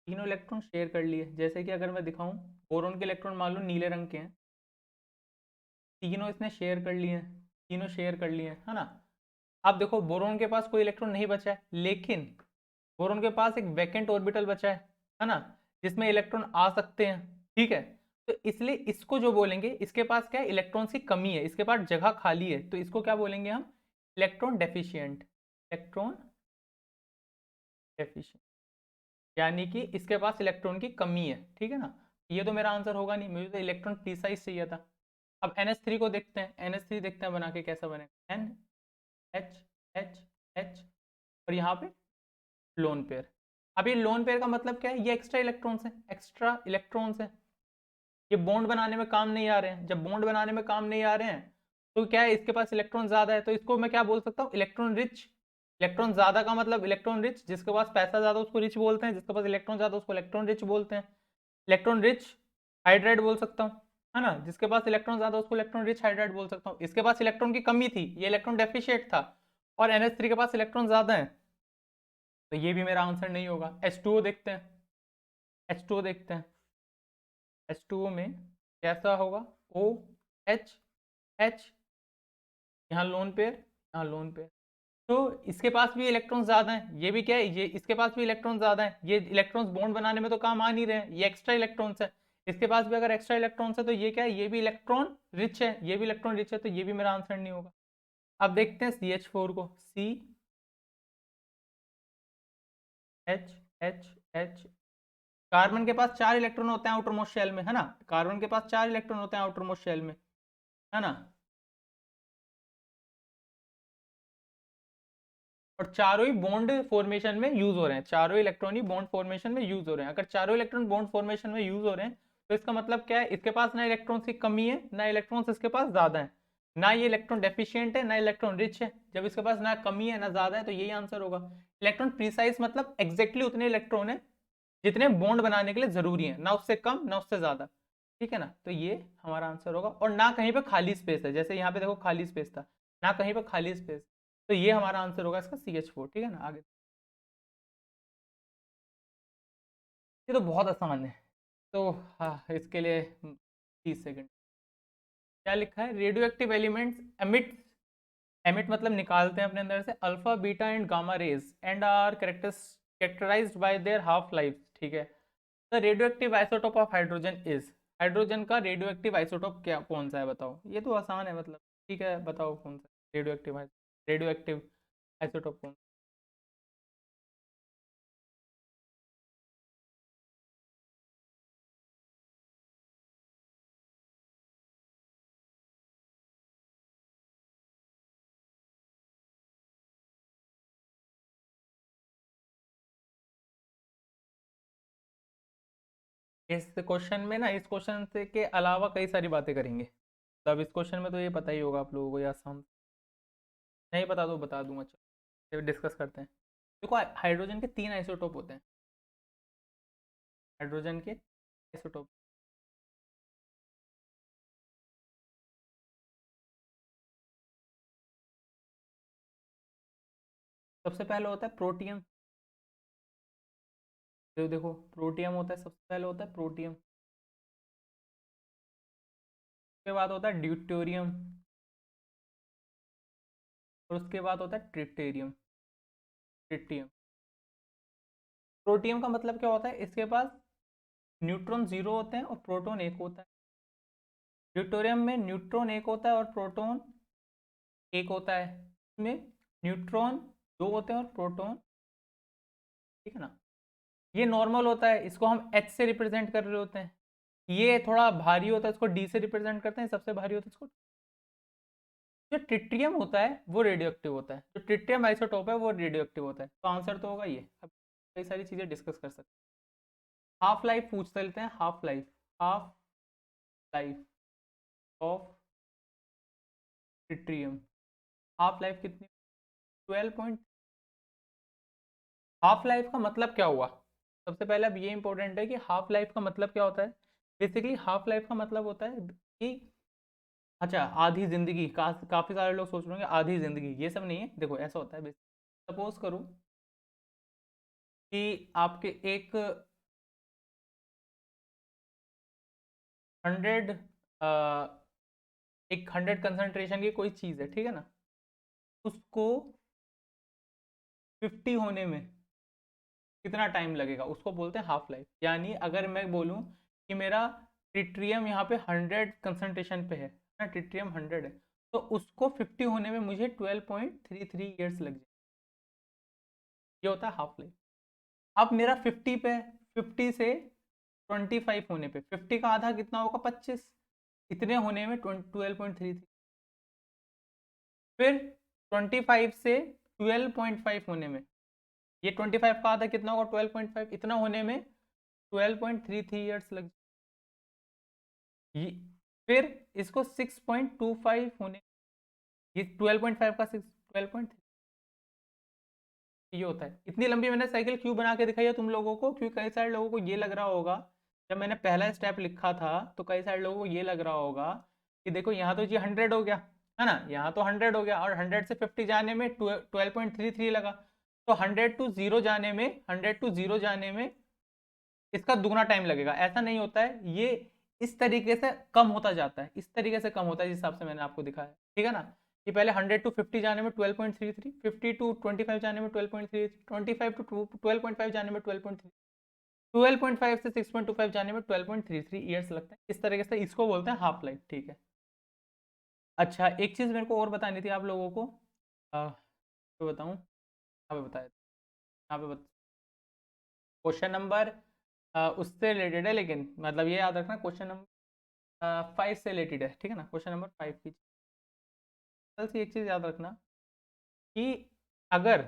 तीनों इलेक्ट्रॉन शेयर कर लिए। जैसे कि अगर मैं दिखाऊं, बोरोन के इलेक्ट्रॉन मान लो नीले रंग के हैं, तीनों इसने शेयर कर लिए हैं, तीनों शेयर कर लिए हैं, है ना। अब देखो बोरोन के पास कोई इलेक्ट्रॉन नहीं बचा है, लेकिन बोरोन के पास एक वैकेंट ऑर्बिटल बचा है ना, जिसमें इलेक्ट्रॉन आ सकते हैं, ठीक है। तो इसलिए इसको जो बोलेंगे, इसके पास क्या है, इलेक्ट्रॉन की कमी है, इसके पास जगह खाली है, तो इसको क्या बोलेंगे हम, इलेक्ट्रॉन डेफिशिएंट, इलेक्ट्रॉन डेफिशिएंट, यानी कि इसके पास इलेक्ट्रॉन की कमी है, ठीक है ना। ये तो मेरा आंसर होगा नहीं, मुझे तो इलेक्ट्रॉन प्रीसाइज चाहिए था। अब NH3 को देखते हैं, NH3 देखते हैं बना के कैसा बनेगा, NH और यहाँ पे लोन पेयर। अब ये लोन पेयर का मतलब क्या है, ये एक्स्ट्रा इलेक्ट्रॉन्स है, एक्स्ट्रा इलेक्ट्रॉन्स है, ये बॉन्ड बनाने में काम नहीं आ रहे हैं। जब बॉन्ड बनाने में काम नहीं आ रहे हैं तो क्या है, इसके पास इलेक्ट्रॉन ज्यादा है, तो इसको मैं क्या बोल सकता हूँ, इलेक्ट्रॉन रिच। इलेक्ट्रॉन ज्यादा का मतलब इलेक्ट्रॉन रिच, जिसके पास पैसा ज्यादा उसको रिच बोलते हैं, जिसके पास इलेक्ट्रॉन ज्यादा उसको इलेक्ट्रॉन रिच बोलते हैं। इलेक्ट्रॉन रिच हाइड्राइड बोल सकता हूँ, है ना, जिसके पास इलेक्ट्रॉन ज्यादा उसको इलेक्ट्रॉन रिच हाइड्राइड बोल सकता हूँ। इसके पास इलेक्ट्रॉन की कमी थी, ये इलेक्ट्रॉन डेफिशिएट था, और NH3 के पास इलेक्ट्रॉन ज्यादा है, तो ये भी मेरा आंसर नहीं होगा। H2O देखते हैं, H2O देखते हैं, H2O में कैसा होगा, OH, यहाँ लोन पेयर, यहाँ लोन पेयर, तो इसके पास भी इलेक्ट्रॉन ज्यादा हैं, ये भी क्या है, ये इसके पास भी इलेक्ट्रॉन ज्यादा हैं, ये इलेक्ट्रॉन्स बॉन्ड बनाने में तो काम आ नहीं रहे हैं, ये एक्स्ट्रा इलेक्ट्रॉन्स है। इसके पास भी अगर एक्स्ट्रा इलेक्ट्रॉन्स है तो ये क्या है, ये भी इलेक्ट्रॉन रिच है, ये भी इलेक्ट्रॉन रिच है, तो ये भी मेरा आंसर नहीं होगा। अब देखते हैं CH4 को, CH कार्बन के पास 4 इलेक्ट्रॉन होते हैं आउटर मोस्ट शेल में, है ना, कार्बन के पास 4 इलेक्ट्रॉन होते हैं आउटर मोस्ट शेल में, है ना, और चारों ही बॉन्ड फॉर्मेशन में यूज हो रहे हैं, चारों इलेक्ट्रॉन ही बॉन्ड फॉर्मेशन में यूज हो रहे हैं। अगर चारों इलेक्ट्रॉन बॉन्ड फॉर्मेशन में यूज हो रहे हैं तो इसका मतलब क्या है, इसके पास ना इलेक्ट्रॉन्स की कमी है, ना इलेक्ट्रॉन्स इसके पास ज्यादा है, ना ये इलेक्ट्रॉन डेफिशिएंट है, ना इलेक्ट्रॉन रिच है। जब इसके पास ना कमी है ना ज्यादा है, तो यही आंसर होगा। इलेक्ट्रॉन प्रीसाइज मतलब एग्जैक्टली उतने इलेक्ट्रॉन है जितने बॉन्ड बनाने के लिए जरूरी है, ना उससे कम ना उससे ज्यादा, ठीक है ना। तो ये हमारा आंसर होगा, और ना कहीं पे खाली स्पेस है, जैसे यहाँ पे देखो खाली स्पेस था, ना कहीं पे खाली स्पेस, तो ये हमारा आंसर होगा इसका CH4, ठीक है ना। आगे, ये तो बहुत आसान है, तो हाँ इसके लिए 30 सेकंड। क्या लिखा है, radioactive elements emit, emit मतलब निकालते हैं अपने अंदर से, alpha beta and gamma rays and are characterized by their half life, ठीक है। The radioactive isotope of hydrogen is, hydrogen का रेडियो एक्टिव आइसोटोप क्या कौन सा है बताओ, ये तो आसान है मतलब, ठीक है बताओ कौन सा रेडियो एक्टिव आइसोटोप कौन। इस क्वेश्चन में ना, इस क्वेश्चन से के अलावा कई सारी बातें करेंगे, तब इस क्वेश्चन में तो ये पता ही होगा आप लोगों को, या आसान, नहीं पता तो बता दूंगा, चलो डिस्कस करते हैं। देखो हाइड्रोजन के 3 आइसोटोप होते हैं, हाइड्रोजन के आइसोटोप, सबसे पहले होता है प्रोटियम। तो देखो प्रोटियम होता है, सबसे पहले होता है प्रोटियम। उसके बाद होता है ड्यूटेरियम। और उसके बाद होता है ट्रिटेरियम। ट्रिटियम। प्रोटियम का मतलब क्या होता है, इसके पास न्यूट्रॉन जीरो होते हैं और प्रोटॉन एक होता है। ड्यूटेरियम में न्यूट्रॉन एक होता है और प्रोटॉन एक होता है। इसमें न्यूट्रॉन दो होते हैं और प्रोटॉन, ठीक है ना। ये नॉर्मल होता है, इसको हम H से रिप्रेजेंट कर रहे होते हैं। ये थोड़ा भारी होता है, इसको D से रिप्रेजेंट करते हैं, सबसे भारी होता है इसको। जो ट्रिटियम होता है वो रेडियो एक्टिव होता है, जो ट्रिटियम आइसोटोप है वो रेडियो एक्टिव होता है। तो आंसर तो होगा ये। अब कई सारी चीजें डिस्कस कर सकते हैं। हाफ लाइफ पूछ लेते हैं, half life. Half life of tritium. Half life कितनी? 12 पॉइंट। हाफ लाइफ का मतलब क्या हुआ? सबसे पहले अब ये इंपॉर्टेंट है कि हाफ लाइफ का मतलब क्या होता है। बेसिकली हाफ लाइफ का मतलब होता है कि अच्छा आधी जिंदगी काफी सारे लोग सोच रहे होंगे आधी जिंदगी, ये सब नहीं है। देखो ऐसा होता है, सपोज करो कि आपके एक 100 एक 100 कंसंट्रेशन की कोई चीज़ है, ठीक है ना। उसको 50 होने में कितना टाइम लगेगा, उसको बोलते हैं हाफ लाइफ। यानी अगर मैं बोलूं कि मेरा ट्रिटियम यहाँ पे 100 कंसंट्रेशन पे है ना, ट्रिटियम 100 है, तो उसको 50 होने में मुझे 12.33 ईयर्स लग जाए। ये होता है हाफ लाइफ। अब मेरा 50 पे, 50 से 25 होने पे 50 का आधा कितना होगा, 25। इतने होने में 12.33। फिर 25 से 12.5 होने में, ये 25 का आधा कितना होगा, 12.5। इतना होने में 12.33 ईयर्स लग ये। फिर इसको 6.25 होने, ये 12.5 का 12.3, ये होता है। इतनी लंबी मैंने साइकिल क्यों बना के दिखाई है तुम लोगों को, क्योंकि कई सारे लोगों को ये लग रहा होगा, जब मैंने पहला स्टेप लिखा था तो कई सारे लोगों को ये लग रहा होगा कि देखो यहाँ तो ये 100 हो गया है ना, यहाँ तो 100 हो गया और 100 से 50 जाने में 12.33 लगा। तो 100 टू जीरो जाने में इसका दुगना टाइम लगेगा। ऐसा नहीं होता है, ये इस तरीके से कम होता जाता है, इस तरीके से कम होता है जिस हिसाब से मैंने आपको दिखाया, ठीक है ना। कि पहले 100 टू 50 जाने में 12.33, 50 टू 25 जाने में 12.33, 25 टू 12.5 जाने में 12.3, 12.5 से 6.25 जाने में 12.33 ईयर्स लगते हैं। इस तरीके से इसको बोलते हैं हाफ लाइफ, ठीक है। अच्छा एक चीज़ मेरे को और बतानी थी आप लोगों को, तो बताऊँ, यहाँ पे बताया, यहाँ पे क्वेश्चन नंबर उससे रिलेटेड है, लेकिन मतलब ये याद रखना क्वेश्चन नंबर 5 से रिलेटेड है, ठीक है ना। क्वेश्चन नंबर 5 की बस एक चीज़ याद रखना कि अगर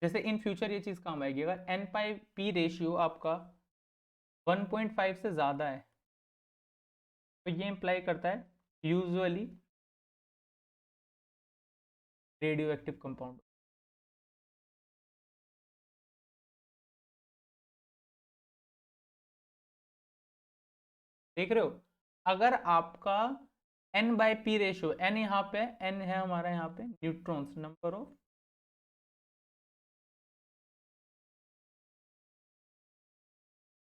जैसे इन फ्यूचर ये चीज़ काम आएगी, अगर एन पाई पी रेशियो आपका 1.5 से ज़्यादा है तो ये इंप्लाई करता है यूजुअली रेडियो एक्टिव कंपाउंड। देख रहे हो, अगर आपका N by P ratio, N यहाँ पे, एन है हमारा यहाँ पे न्यूट्रॉन्स, नंबर ऑफ,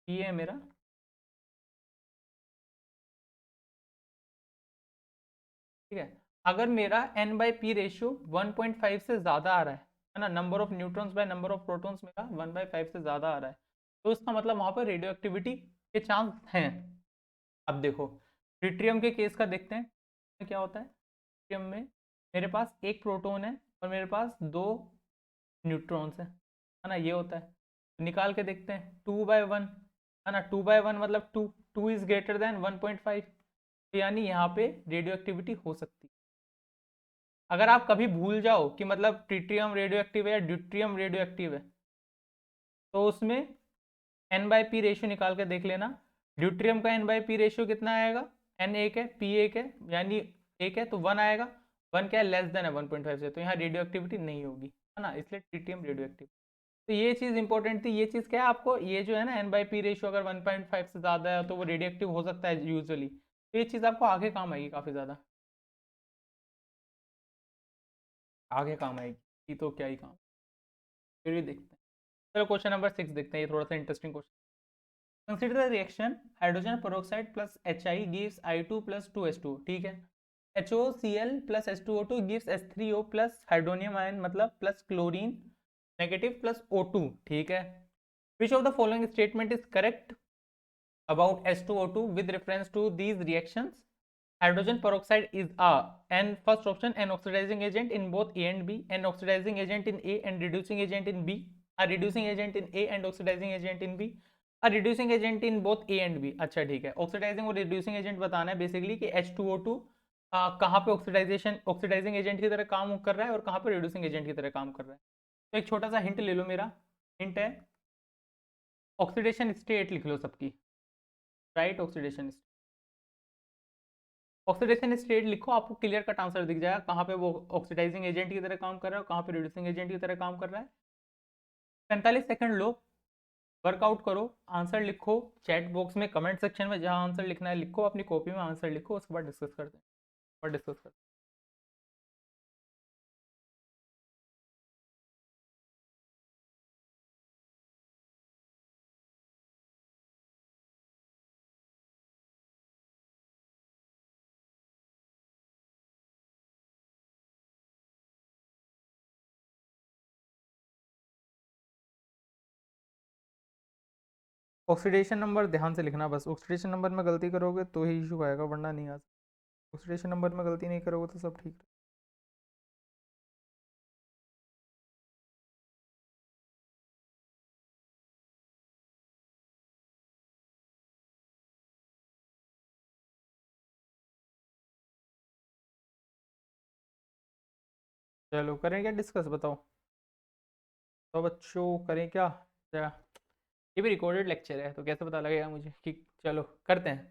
ये है मेरा, ठीक है। अगर मेरा एन बाई पी रेशियो 1.5 से ज़्यादा आ रहा है ना, number of neutrons by number of protons मेरा 1/5 से ज़्यादा आ रहा है, तो इसका मतलब वहाँ पर रेडियो एक्टिविटी के चांस हैं। अब देखो ट्रिटियम के केस का देखते हैं क्या होता है। ट्रिटियम में मेरे पास एक प्रोटॉन है और मेरे पास दो न्यूट्रॉन्स हैं, है ना, ये होता है। निकाल के देखते हैं 2/1, है ना, 2/1 मतलब 2 इज ग्रेटर देन 1.5, तो यानी यहाँ पे रेडियो एक्टिविटी हो सकती है। अगर आप कभी भूल जाओ कि मतलब ट्रिटियम रेडियो एक्टिव है या ड्यूट्रियम रेडियो एक्टिव है, तो उसमें एन बाई पी रेशियो निकाल के देख लेना। ड्यूट्रियम का एन बाई पी रेशियो कितना आएगा, एन एक है पी एक है, यानी एक है तो 1 आएगा। 1 क्या है, लेस देन है 1.5 से, तो यहाँ रेडियो एक्टिविटी नहीं होगी, है ना, इसलिए ट्रिटियम रेडियो एक्टिव। तो ये चीज़ इंपॉर्टेंट थी। ये चीज़ क्या है आपको, ये जो है ना एन बाई पी रेशियो अगर 1.5 से ज़्यादा है तो वो रेडियो एक्टिव हो सकता है यूजुअली, तो ये चीज़ आपको आगे काम आएगी, काफ़ी ज़्यादा आगे काम आएगी, ये तो क्या ही काम। फिर भी देखते हैं। चलो क्वेश्चन नंबर 6 देखते हैं, ये थोड़ा सा interesting question. Consider the reaction hydrogen peroxide plus HI gives I2 plus 2H2, ठीक है। HOCl plus H2O2 gives H3O plus hydronium ion मतलब plus chlorine negative plus O2, ठीक है। Which of the following statement is correct about H2O2 with reference to these reactions? Hydrogen peroxide is an first option an oxidizing agent in both A and B, an oxidizing agent in A and reducing agent in B, a reducing agent in A and oxidizing agent in B, a reducing agent in both A and B। अच्छा ठीक है, ऑक्सीडाइजिंग और रिड्यूसिंग एजेंट बताना है बेसिकली कि H2O2 कहाँ पे ऑक्सीडाइजिंग एजेंट की तरह काम कर रहा है और कहाँ पे रिड्यूसिंग एजेंट की तरह काम कर रहा है। तो एक छोटा सा हिंट ले लो, मेरा हिंट है ऑक्सीडेशन स्टेट लिख लो सबकी, राइट। ऑक्सीडेशन स्टेट लिखो, आपको क्लियर कट आंसर दिख जाएगा कहाँ पे वो ऑक्सीडाइजिंग एजेंट की तरह काम कर रहा है और कहाँ पे रिड्यूसिंग एजेंट की तरह काम कर रहा है। 45 सेकंड लो, वर्कआउट करो, आंसर लिखो चैट बॉक्स में, कमेंट सेक्शन में जहाँ आंसर लिखना है लिखो, अपनी कॉपी में आंसर लिखो, उसके बाद डिस्कस करते हैं और डिस्कस करते हैं। ऑक्सीडेशन नंबर ध्यान से लिखना बस, ऑक्सीडेशन नंबर में गलती करोगे तो ही इशू आएगा, वरना नहीं आ सकता। ऑक्सीडेशन नंबर में गलती नहीं करोगे तो सब ठीक है। चलो करें क्या डिस्कस, बताओ तो बच्चों, करें क्या। ये भी रिकॉर्डेड लेक्चर है तो कैसे पता लगेगा मुझे कि, चलो करते हैं।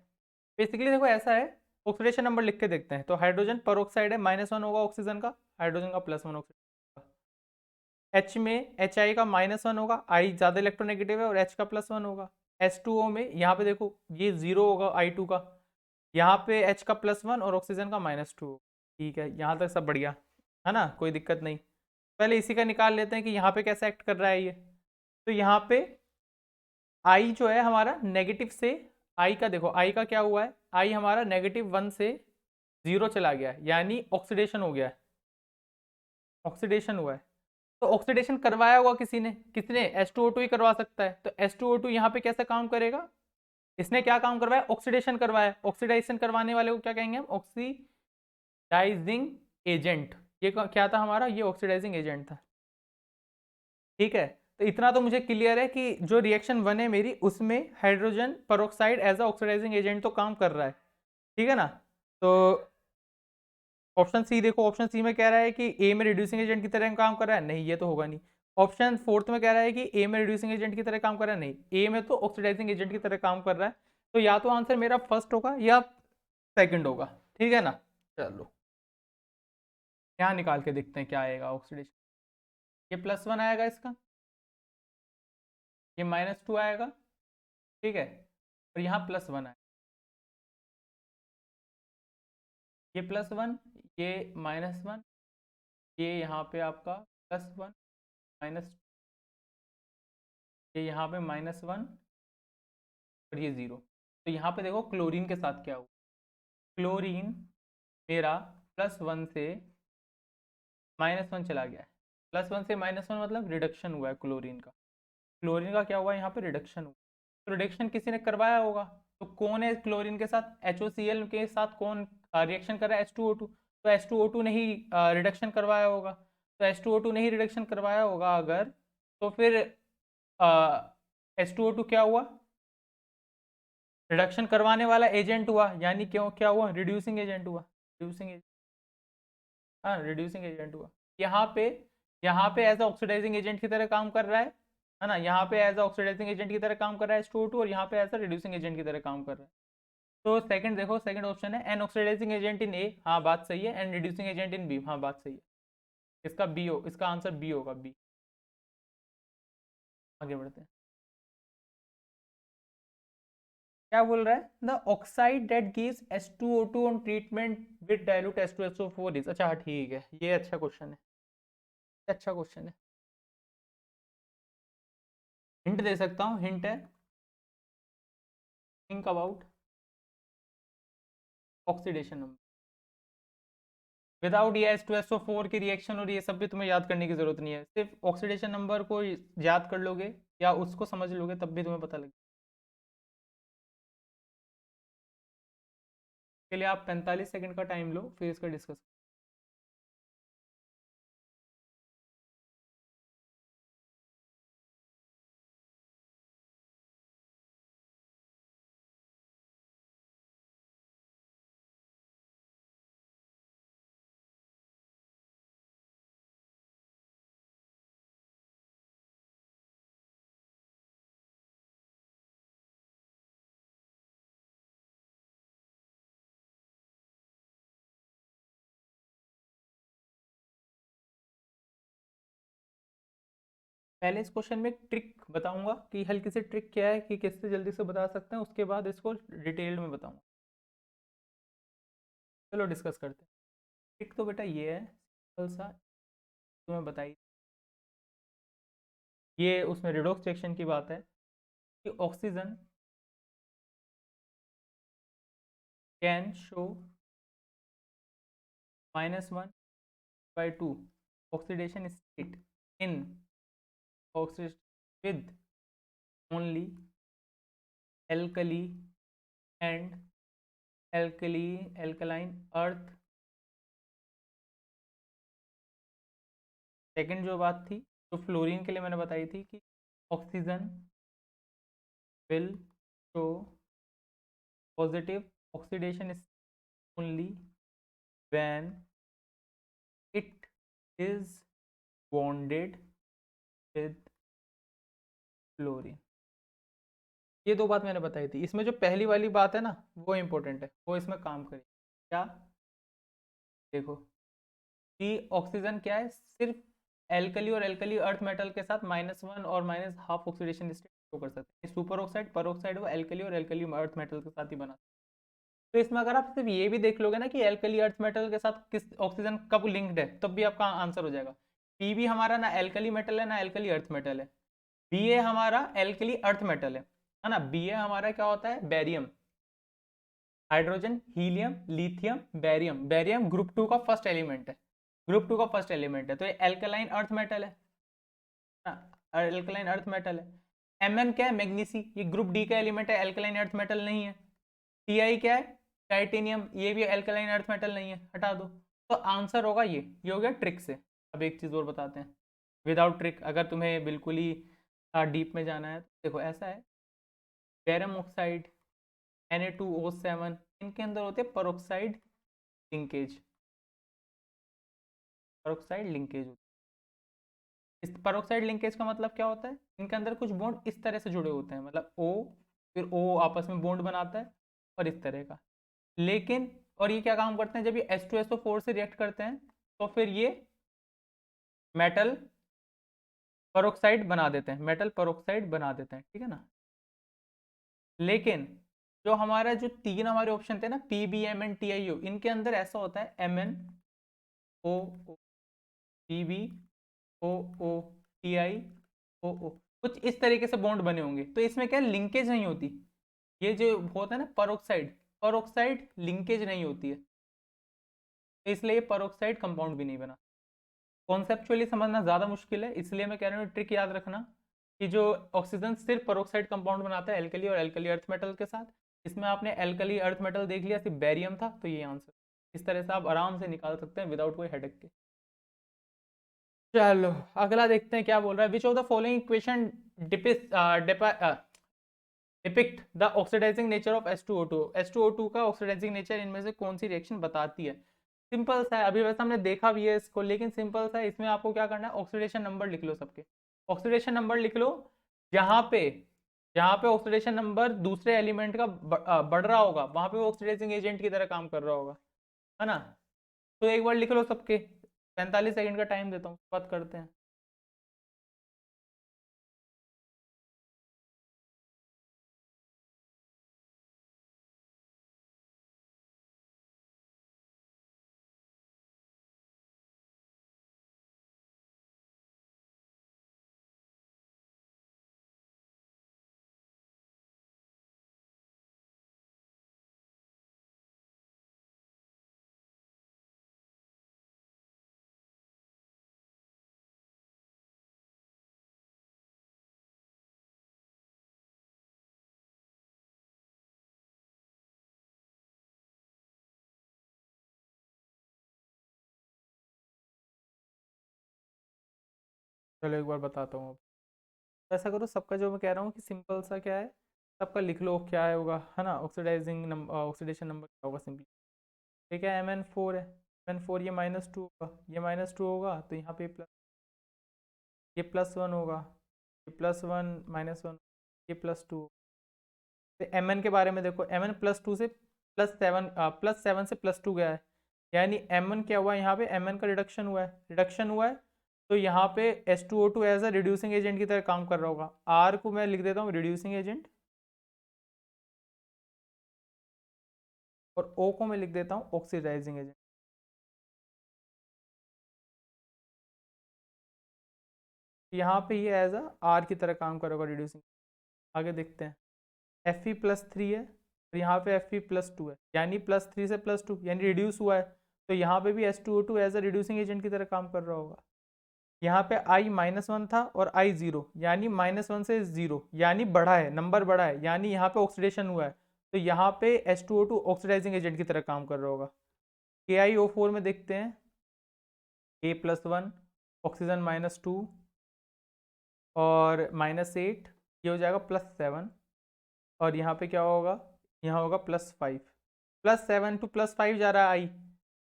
बेसिकली देखो ऐसा है, ऑक्सीडेशन नंबर लिख के देखते हैं। तो हाइड्रोजन पर ऑक्साइड है, -1 होगा ऑक्सीजन का, हाइड्रोजन का +1 ऑक्सीजन। एच में HI का -1 होगा, I ज़्यादा इलेक्ट्रोनेगेटिव है और H का +1 होगा। H2O में यहाँ पे देखो ये 0 होगा I2 का, यहाँ पे H का +1 और ऑक्सीजन का -2। ठीक है, यहाँ तक सब बढ़िया है ना, कोई दिक्कत नहीं। पहले इसी का निकाल लेते हैं कि यहाँ पे कैसे एक्ट कर रहा है ये। तो यहाँ पे आई जो है हमारा नेगेटिव से, आई का देखो, आई का क्या हुआ है, आई हमारा -1 से 0 चला गया है, यानी ऑक्सीडेशन हो गया है, ऑक्सीडेशन हुआ है। तो ऑक्सीडेशन करवाया होगा किसी ने, किसने, H2O2 ही करवा सकता है। तो H2O2 यहाँ पे कैसे काम करेगा, इसने क्या काम करवाया, ऑक्सीडेशन करवाया। ऑक्सीडाइजेशन करवाने वाले को क्या कहेंगे हम, ऑक्सीडाइजिंग एजेंट। ये क्या था हमारा, ये ऑक्सीडाइजिंग एजेंट था, ठीक है। तो इतना तो मुझे क्लियर है कि जो रिएक्शन 1 है मेरी, उसमें hydrogen peroxide as a oxidizing agent तो काम कर रहा है, ठीक है ना। तो ऑप्शन सी देखो, ऑप्शन सी में कह रहा है कि ए में रिड्यूसिंग एजेंट की तरह काम कर रहा है, नहीं ये तो होगा नहीं। ऑप्शन फोर्थ में कह रहा है कि ए में रिड्यूसिंग एजेंट की तरह काम कर रहा है, नहीं, ए में तो ऑक्सीडाइजिंग एजेंट की तरह काम कर रहा है। तो या तो आंसर मेरा फर्स्ट होगा या सेकंड होगा, ठीक है ना। चलो यहाँ निकाल के देखते हैं क्या आएगा ऑक्सीडेशन। ये +1 आएगा इसका, ये -2 आएगा, ठीक है, और यहाँ +1 आएगा, ये +1, ये -1, ये यहाँ पे आपका +1 माइनस, ये यहाँ पे -1 और ये 0। तो यहाँ पे देखो क्लोरीन के साथ क्या हुआ, क्लोरीन मेरा +1 से -1 चला गया है। +1 से -1 मतलब रिडक्शन हुआ है क्लोरीन का, क्लोरीन का क्या हुआ है यहाँ पे, रिडक्शन हुआ। तो रिडक्शन किसी ने करवाया होगा, तो कौन है क्लोरीन के साथ, HOCl के साथ कौन रिएक्शन कर रहा है, H2O2। तो H2O2 ने ही रिडक्शन करवाया होगा। तो H2O2 ने ही रिडक्शन करवाया होगा अगर, तो फिर H2O2 क्या हुआ, रिडक्शन करवाने वाला एजेंट हुआ, यानी क्यों क्या हुआ, रिड्यूसिंग एजेंट हुआ, रिड्यूसिंग एजेंट, हाँ रिड्यूसिंग एजेंट हुआ। यहाँ पे यहाँ पे एज ऑक्सीडाइजिंग एजेंट की तरह काम कर रहा है ना, यहाँ पे एज ऑक्सीडाइजिंग एजेंट की तरह काम कर रहा है H2O2, और यहाँ पे एज रिड्यूसिंग एजेंट की तरह काम कर रहा है। तो सेकंड देखो, सेकंड ऑप्शन है an oxidising agent in A, हाँ बात सही है, an reducing agent in B, हाँ बात सही है। इसका बी हो, इसका आंसर बी होगा, बी। आगे बढ़ते हैं, क्या बोल रहा है, the oxide that gives H2O2 on treatment with dilute H2SO4 is, अच्छा हाँ ठीक है, ये अच्छा क्वेश्चन है, अच्छा क्वेश्चन है। हिंट दे सकता हूँ, हिंट है, think about oxidation number. Without ये H2SO4 की रिएक्शन और ये सब भी तुम्हें याद करने की जरूरत नहीं है, सिर्फ ऑक्सीडेशन नंबर को याद कर लोगे या उसको समझ लोगे तब भी तुम्हें पता लगे। के लिए आप 45 सेकंड का टाइम लो, फिर इसका डिस्कस। पहले इस क्वेश्चन में ट्रिक बताऊंगा कि हल्की सी ट्रिक क्या है कि किससे जल्दी से बता सकते हैं, उसके बाद इसको डिटेल में बताऊंगा। चलो डिस्कस करते हैं। ट्रिक तो बेटा ये है सिंपल सा, तुम्हें बताई, ये उसमें रिडॉक्स रिएक्शन की बात है कि oxygen can show -1/2 oxidation state in oxidation with only alkali and alkaline earth. Second जो बात थी, जो फ्लोरीन के लिए मैंने बताई थी कि oxygen will show positive oxidation only when it is bonded with fluorine. ये दो बात मैंने बताई थी, इसमें जो पहली वाली बात है ना वो इंपॉर्टेंट है, वो इसमें काम करे। क्या? देखो कि ऑक्सीजन क्या है, सिर्फ एल्कली और एल्कली अर्थ मेटल के साथ -1 और -1/2 ऑक्सीडेशन स्टेट शो कर सकते हैं। सुपर ऑक्साइड पर ऑक्साइड वो एल्कली और एल्कली अर्थ मेटल के साथ ही बना। तो इसमें अगर आप सिर्फ ये भी देख लोगे ना कि एल्कली अर्थ मेटल के साथ किस ऑक्सीजन कब लिंक्ड है, तब भी आपका आंसर हो जाएगा। पी भी हमारा ना एल्कली मेटल है ना एल्कली अर्थ मेटल है। बी ए हमारा एल्कली अर्थ मेटल है ना। बी ए हमारा क्या होता है, barium, hydrogen, helium, lithium, barium. Barium group 2 का फर्स्ट एलिमेंट है, ग्रुप 2 का फर्स्ट एलिमेंट है, तो ये एल्कलाइन अर्थ मेटल है ना, एल्कलाइन अर्थ मेटल है। एम क्या है, मैग्नीसी, ये ग्रुप डी का एलिमेंट है, एल्कलाइन अर्थ मेटल नहीं है। टी क्या है, टाइटेनियम, ये भी एल्कलाइन अर्थ मेटल नहीं है, हटा दो। तो आंसर होगा ये हो गया ट्रिक से। अब एक चीज और बताते हैं विदाउट ट्रिक, अगर तुम्हें बिल्कुल ही डीप में जाना है तो देखो ऐसा है, बैरम ऑक्साइड Na2O7, इनके अंदर होते हैं परोक्साइड लिंकेज, परोक्साइड लिंकेज। इस परोक्साइड लिंकेज का मतलब क्या होता है, इनके अंदर कुछ बॉन्ड इस तरह से जुड़े होते हैं, मतलब O, फिर O आपस में बॉन्ड बनाता है और इस तरह का। लेकिन और ये क्या काम करते हैं, जब ये H2SO4 से रिएक्ट करते हैं तो फिर ये मेटल परोक्साइड बना देते हैं, मेटल परोक्साइड बना देते हैं, ठीक है ना। लेकिन जो हमारा जो तीन हमारे ऑप्शन थे ना, PBMN TiO, इनके अंदर ऐसा होता है MnO, PbOO, TiOO, कुछ इस तरीके से बॉन्ड बने होंगे, तो इसमें क्या लिंकेज नहीं होती। ये जो होता है ना परोक्साइड, परोक्साइड लिंकेज नहीं होती है, तो इसलिए परोक्साइड कंपाउंड भी नहीं बना। कॉन्सेप्चुअली समझना ज़्यादा मुश्किल है, इसलिए मैं कह रहा हूँ ट्रिक याद रखना कि जो ऑक्सीजन सिर्फ परोक्साइड कंपाउंड बनाता है एल्कली और एल्कली अर्थ मेटल के साथ। इसमें आपने एल्कली अर्थ मेटल देख लिया, सिर्फ बैरियम था, तो ये आंसर। इस तरह से आप आराम से निकाल सकते हैं विदाउट कोई हेडेक के। चलो अगला देखते हैं क्या बोल रहा है। Which of the following equation depict the oxidizing nature of H2O2। H2O2 का ऑक्सीडाइजिंग नेचर इनमें से कौन सी रिएक्शन बताती है। सिंपल सा है, अभी वैसे हमने देखा भी है इसको, लेकिन सिंपल सा है, इसमें आपको क्या करना है, ऑक्सीडेशन नंबर लिख लो सबके, ऑक्सीडेशन नंबर लिख लो। जहां पे जहां पे ऑक्सीडेशन नंबर दूसरे एलिमेंट का बढ़ रहा होगा वहां पे वो ऑक्सीडाइजिंग एजेंट की तरह काम कर रहा होगा, है ना। तो एक बार लिख लो सबके, 45 सेकंड का टाइम देता हूँ, बात करते हैं। चलो एक बार बताता हूँ। तो ऐसा करो, सबका जो मैं कह रहा हूँ कि सिंपल सा क्या है, सबका लिख लो क्या है होगा, है ना, ऑक्सीडाइजिंग नंबर, ऑक्सीडेशन नंबर क्या होगा सिंपली। ठीक है, Mn4 है, Mn4 ये -2 होगा, ये -2 होगा तो यहाँ पे प्लस, ये +1 होगा, ये +1 -1, ये +2। तो Mn के बारे में देखो, Mn +2 से +7, +7 से +2 गया है, यानी Mn क्या हुआ, यहाँ पे Mn का रिडक्शन हुआ है, रिडक्शन हुआ है, तो यहाँ पे H2O2 एज अ रिड्यूसिंग एजेंट की तरह काम कर रहा होगा। R को मैं लिख देता हूँ रिड्यूसिंग एजेंट, और O को मैं लिख देता हूँ ऑक्सीडाइजिंग एजेंट। यहाँ पे ये एज अ R की तरह काम करेगा रिड्यूसिंग। आगे देखते हैं, Fe+3 है, और यहाँ पे Fe+2 है, यानी +3 से +2 यानी रिड्यूस हुआ है, तो यहाँ पे भी H2O2 एज अ रिड्यूसिंग एजेंट की तरह काम कर रहा होगा। यहाँ पे I-1 था और I0, यानी -1 से 0, यानी बढ़ा है, नंबर बढ़ा है, यानी यहाँ पे ऑक्सीडेशन हुआ है, तो यहाँ पे H2O2 ऑक्सीडाइजिंग एजेंट की तरह काम कर रहा होगा। KiO4 में देखते हैं, A+1 ऑक्सीजन -2 और -8, ये हो जाएगा +7, और यहाँ पे क्या होगा, यहाँ होगा +5, +7 टू +5 जा रहा है, I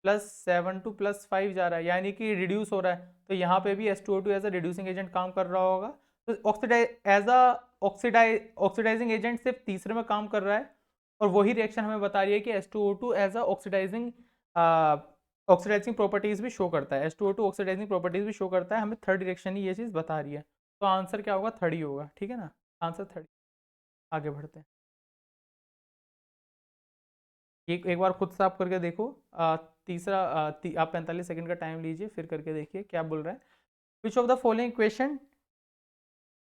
+7 टू +5 जा रहा है, यानी कि रिड्यूस हो रहा है, तो यहाँ पे भी H2O2 एज अ रिड्यूसिंग एजेंट काम कर रहा होगा। तो ऑक्सीडाइजिंग एजेंट सिर्फ तीसरे में काम कर रहा है, और वही रिएक्शन हमें बता रही है कि H2O2 as a oxidizing properties भी शो करता है, H2O2 ऑक्सीडाइजिंग प्रॉपर्टीज भी शो करता है, हमें थर्ड रिएक्शन ही ये चीज़ बता रही है। तो आंसर क्या होगा, थर्ड ही होगा, ठीक है ना, आंसर थर्ड। आगे बढ़ते हैं, एक बार खुद साफ करके देखो। तीसरा, आप 45 सेकंड का टाइम लीजिए, फिर करके देखिए क्या बोल रहा है। Which of the following equation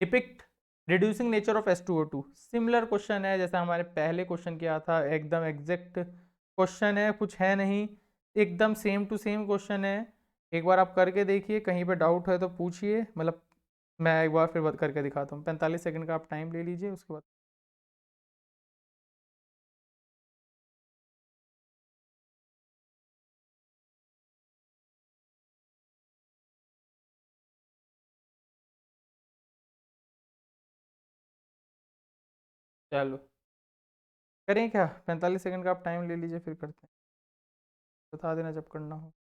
depict reducing nature of H2O2। Similar question है जैसा हमारे पहले क्वेश्चन किया था, एकदम एग्जैक्ट क्वेश्चन है, कुछ है नहीं, एकदम सेम टू सेम क्वेश्चन है। एक बार आप करके देखिए, कहीं पे डाउट है तो पूछिए, मतलब मैं एक बार फिर करके दिखाता हूँ। 45 सेकंड का आप टाइम ले लीजिए, उसके बाद चलो करें क्या। 45 सेकंड का आप टाइम ले लीजिए, फिर करते हैं, बता देना जब करना हो।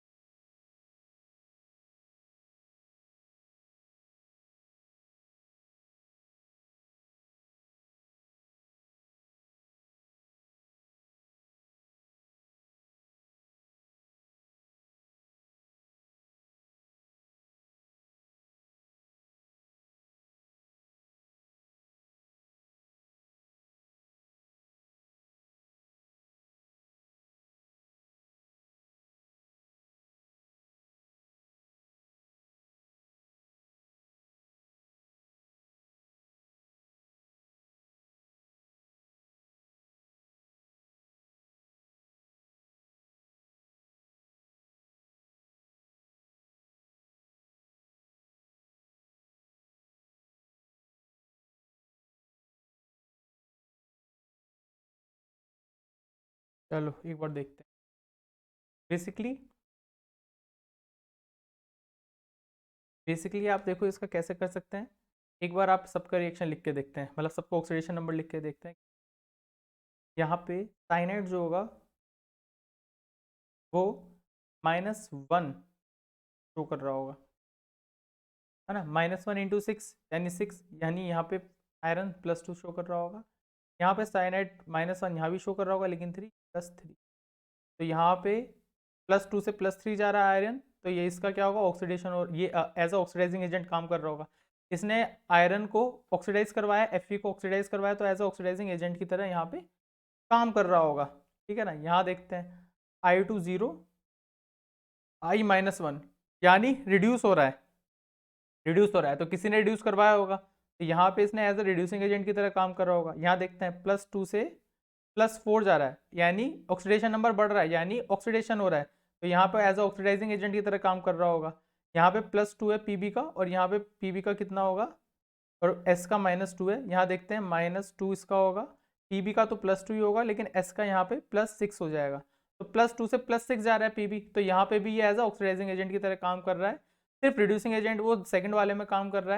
चलो एक बार देखते हैं। बेसिकली आप देखो इसका कैसे कर सकते हैं। एक बार आप सबका रिएक्शन लिख के देखते हैं, मतलब सबको ऑक्सीडेशन नंबर लिख के देखते हैं। यहाँ पे साइनाइड जो होगा वो -1 शो कर रहा होगा, है ना, -1 × 6 यानी 6, यानी यहाँ पे आयरन +2 शो कर रहा होगा। यहाँ पे साइनाइड -1 यहाँ भी शो कर रहा होगा, लेकिन 3 +3, तो यहाँ पे +2 से +3 जा रहा है आयरन, तो ये इसका क्या होगा, ऑक्सीडेशन, और ये एज अ ऑक्सीडाइजिंग एजेंट काम कर रहा होगा। इसने आयरन को ऑक्सीडाइज करवाया, Fe को ऑक्सीडाइज करवाया, तो एज अ ऑक्सीडाइजिंग एजेंट की तरह यहाँ पे काम कर रहा होगा। ठीक है ना, यहाँ देखते हैं I2 0, I-1, यानी रिड्यूस हो रहा है, रिड्यूस हो रहा है, तो किसी ने रिड्यूस करवाया होगा, तो यहाँ पे इसने एज अ रिड्यूसिंग एजेंट की तरह काम कर रहा होगा। यहाँ देखते हैं +2 से +4 जा रहा है, यानी ऑक्सीडेशन नंबर बढ़ रहा है, यानी ऑक्सीडेशन हो रहा है, तो यहाँ पे एज अ ऑक्सीडाइजिंग एजेंट की तरह काम कर रहा होगा। यहाँ पे +2 है Pb का, और यहाँ पे Pb का कितना होगा, और S का -2 है। यहाँ देखते हैं -2 इसका होगा, Pb का तो +2 ही होगा, लेकिन S का यहाँ पे +6 हो जाएगा, तो +2 से +6 जा रहा है Pb, तो यहाँ पे भी ये एज अ ऑक्सीडाइजिंग एजेंट की तरह काम कर रहा है। सिर्फ रिड्यूसिंग एजेंट वो सेकंड वाले में काम कर रहा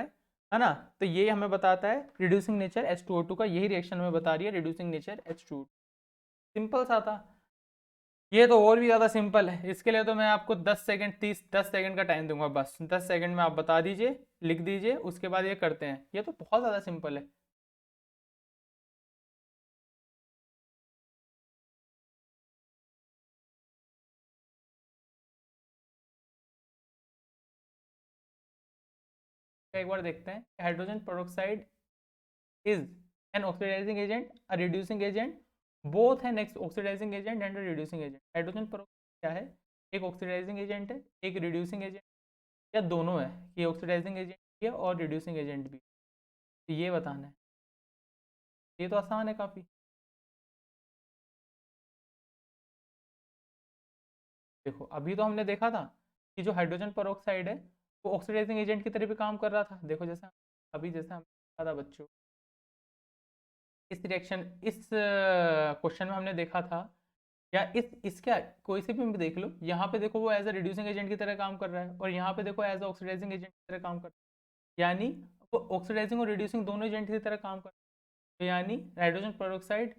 है ना। तो ये हमें बताता है रिड्यूसिंग नेचर H2O2 का, यही रिएक्शन हमें बता रही है रिड्यूसिंग नेचर H2O2। सिंपल सा था। ये तो और भी ज़्यादा सिंपल है, इसके लिए तो मैं आपको 10 सेकंड 10 सेकंड का टाइम दूंगा, बस 10 सेकंड में आप बता दीजिए, लिख दीजिए, उसके बाद ये करते हैं। ये तो बहुत ज़्यादा सिंपल है। एक बार देखते हैं। Hydrogen peroxide is an oxidising agent, a reducing agent, both है next oxidising agent and reducing agent. Hydrogen peroxide क्या है? एक ऑक्सीडाइजिंग एजेंट है, एक रिड्यूसिंग एजेंट, या दोनों है, ये ऑक्सीडाइजिंग एजेंट भी है और रिड्यूसिंग एजेंट भी। तो ये बताना है। ये तो आसान है काफ़ी। देखो अभी तो हमने देखा था कि जो हाइड्रोजन पेरोक्साइड है वो ऑक्सीडाइजिंग एजेंट की तरह भी काम कर रहा था। देखो जैसे अभी जैसे हम देखा था बच्चों, इस रिएक्शन इस क्वेश्चन में हमने देखा था, या इसका कोई से भी देख लो, यहाँ पे देखो वो एज अ रिड्यूसिंग एजेंट की तरह काम कर रहा है, और यहाँ पे देखो एज अ ऑक्सीडाइजिंग एजेंट की तरह काम कर रहा है। यानी वो ऑक्सीडाइजिंग और रिड्यूसिंग दोनों एजेंट की तरह काम कर रहा है। तो यानी hydrogen peroxide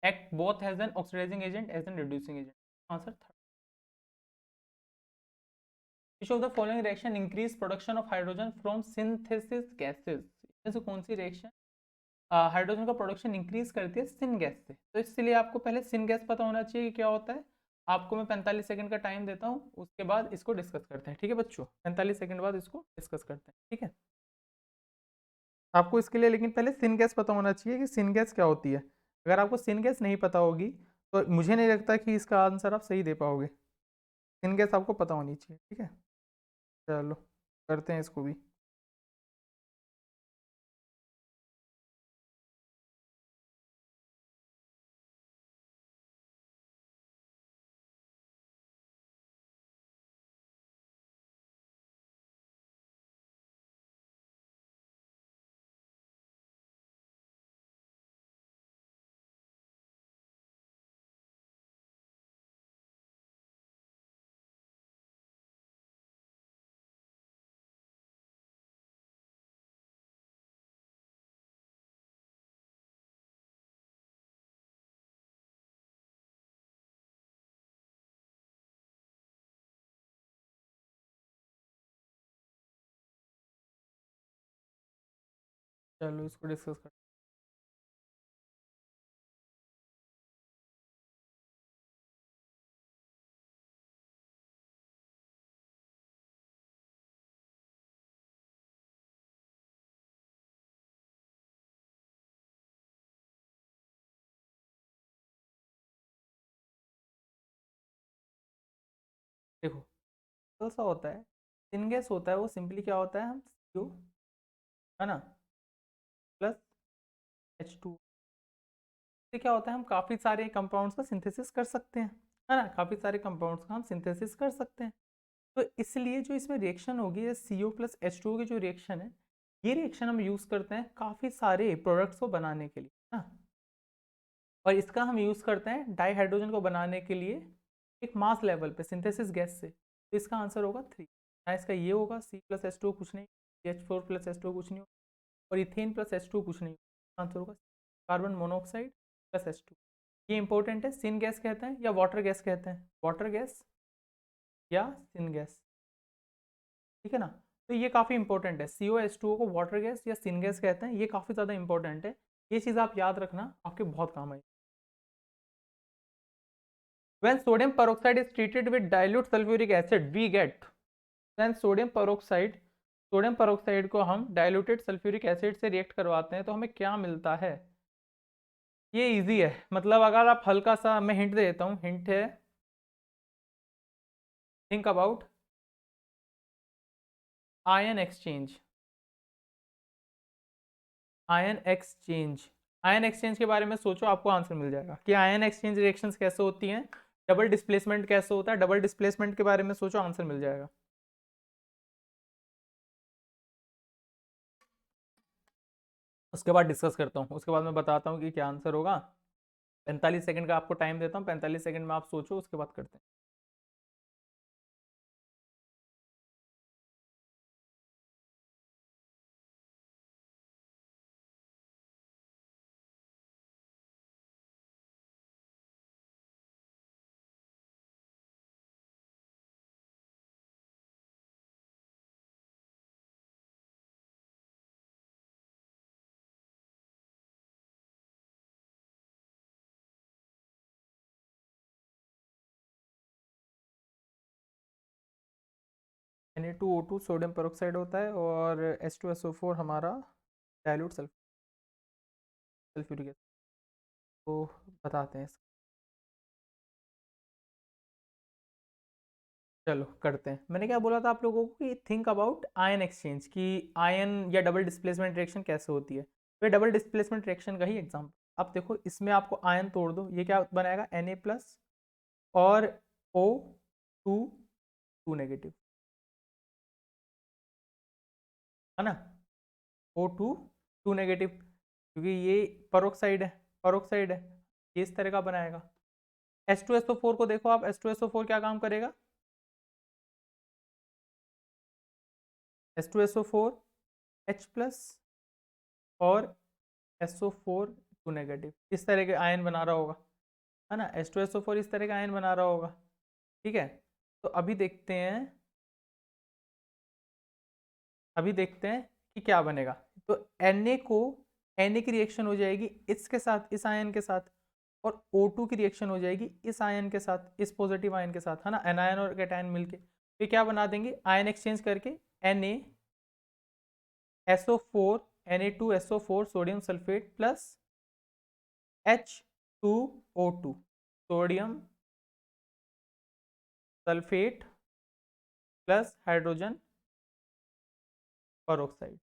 act both as an oxidising agent as an reducing agent. Answer third. Which of the following reaction increase production of hydrogen from synthesis gases? इनमें से कौन सी रिएक्शन हाइड्रोजन का प्रोडक्शन इंक्रीज करती है सिन गैस से? तो इसलिए आपको पहले सिन गैस पता होना चाहिए कि क्या होता है। आपको मैं 45 सेकंड का टाइम देता हूँ, उसके बाद इसको डिस्कस करते हैं, ठीक है बच्चों? 45 सेकंड बाद इसको डिस्कस करते हैं, ठीक है? आपको इसके लिए लेकिन पहले सिन गैस पता होना चाहिए कि सिन गैस क्या होती है। अगर आपको सिन गैस नहीं पता होगी तो मुझे नहीं लगता कि इसका आंसर आप सही दे पाओगे। सिन गैस आपको पता होनी चाहिए, ठीक है? चलो करते हैं इसको भी। चलो इसको डिस्कस कर। देखो कौन सा होता है, सिनगैस होता है, वो सिंपली क्या होता है, हम CO है ना प्लस H2 से क्या होता है, हम काफ़ी सारे कंपाउंड्स का सिंथेसिस कर सकते हैं, है ना? काफ़ी सारे कंपाउंड्स का हम सिंथेसिस कर सकते हैं। तो इसलिए जो इसमें रिएक्शन होगी, ये CO प्लस H2O की जो रिएक्शन है, ये रिएक्शन हम यूज़ करते हैं काफ़ी सारे प्रोडक्ट्स को बनाने के लिए, है ना? और इसका हम यूज़ करते हैं डाईहाइड्रोजन को बनाने के लिए एक मास लेवल पे सिंथेसिस गैस से। तो इसका आंसर होगा 3। ना इसका ये होगा C+H2O कुछ नहीं, H4+H2O कुछ नहीं, और इथेन प्लस H2 कुछ नहीं, आंसर होगा कार्बन मोनोऑक्साइड प्लस H2। ये इंपॉर्टेंट है, सिन गैस कहते हैं या वाटर गैस कहते हैं, वाटर गैस या सिन गैस, ठीक है ना? तो ये काफ़ी इंपॉर्टेंट है, CO H2O को वाटर गैस या सिन गैस कहते हैं, ये काफ़ी ज़्यादा इंपॉर्टेंट है। ये चीज़ आप याद रखना, आपके बहुत काम आएगी। When sodium peroxide is treated with dilute sulfuric acid, we get, when sodium peroxide को हम डाइल्यूटेड सल्फ्यूरिक एसिड से रिएक्ट करवाते हैं तो हमें क्या मिलता है? ये इजी है, मतलब अगर आप हल्का सा, मैं हिंट दे देता हूँ, हिंट है, think about ion exchange. Ion exchange, ion exchange के बारे में सोचो, आपको आंसर मिल जाएगा कि आयन एक्सचेंज रिएक्शंस कैसे होती हैं, डबल डिस्प्लेसमेंट कैसे होता है, डबल डिस्प्लेसमेंट के बारे में सोचो, आंसर मिल जाएगा। उसके बाद डिस्कस करता हूँ, उसके बाद मैं बताता हूँ कि क्या आंसर होगा। 45 सेकंड का आपको टाइम देता हूँ, 45 सेकंड में आप सोचो, उसके बाद करते हैं। Na2O2 सोडियम पेरोक्साइड होता है और H2SO4 हमारा डाइल्यूट सल्फ्यूरिक एसिड। तो बताते हैं इसका। चलो करते हैं। मैंने क्या बोला था आप लोगों को कि थिंक अबाउट आयन एक्सचेंज, कि आयन या डबल डिस्प्लेसमेंट रिएक्शन कैसे होती है। तो ये डबल डिस्प्लेसमेंट रिएक्शन का ही एग्जाम्पल। अब देखो इसमें आपको आयन तोड़ दो, ये क्या बनाएगा, Na+ और O2 2 नेगेटिव, है ना। O2 2 नेगेटिव, क्योंकि ये परोक्साइड है, ये इस तरह का बनाएगा। H2SO4 को देखो आप, H2SO4 क्या काम करेगा, H2SO4 H+ और SO4 2 नेगेटिव, इस तरह के आयन बना रहा होगा, है ना। H2SO4 इस तरह का आयन बना रहा होगा, ठीक है। तो अभी देखते हैं कि क्या बनेगा। तो Na की रिएक्शन हो जाएगी इसके साथ, इस आयन के साथ, और O2 की रिएक्शन हो जाएगी इस आयन के साथ, इस पॉजिटिव आयन के साथ, है ना। एनायन और कैटायन मिलके तो क्या बना देंगे, आयन एक्सचेंज करके NaSO4 Na2SO4 sodium sulphate plus H2O2 sodium sulphate plus hydrogen peroxide,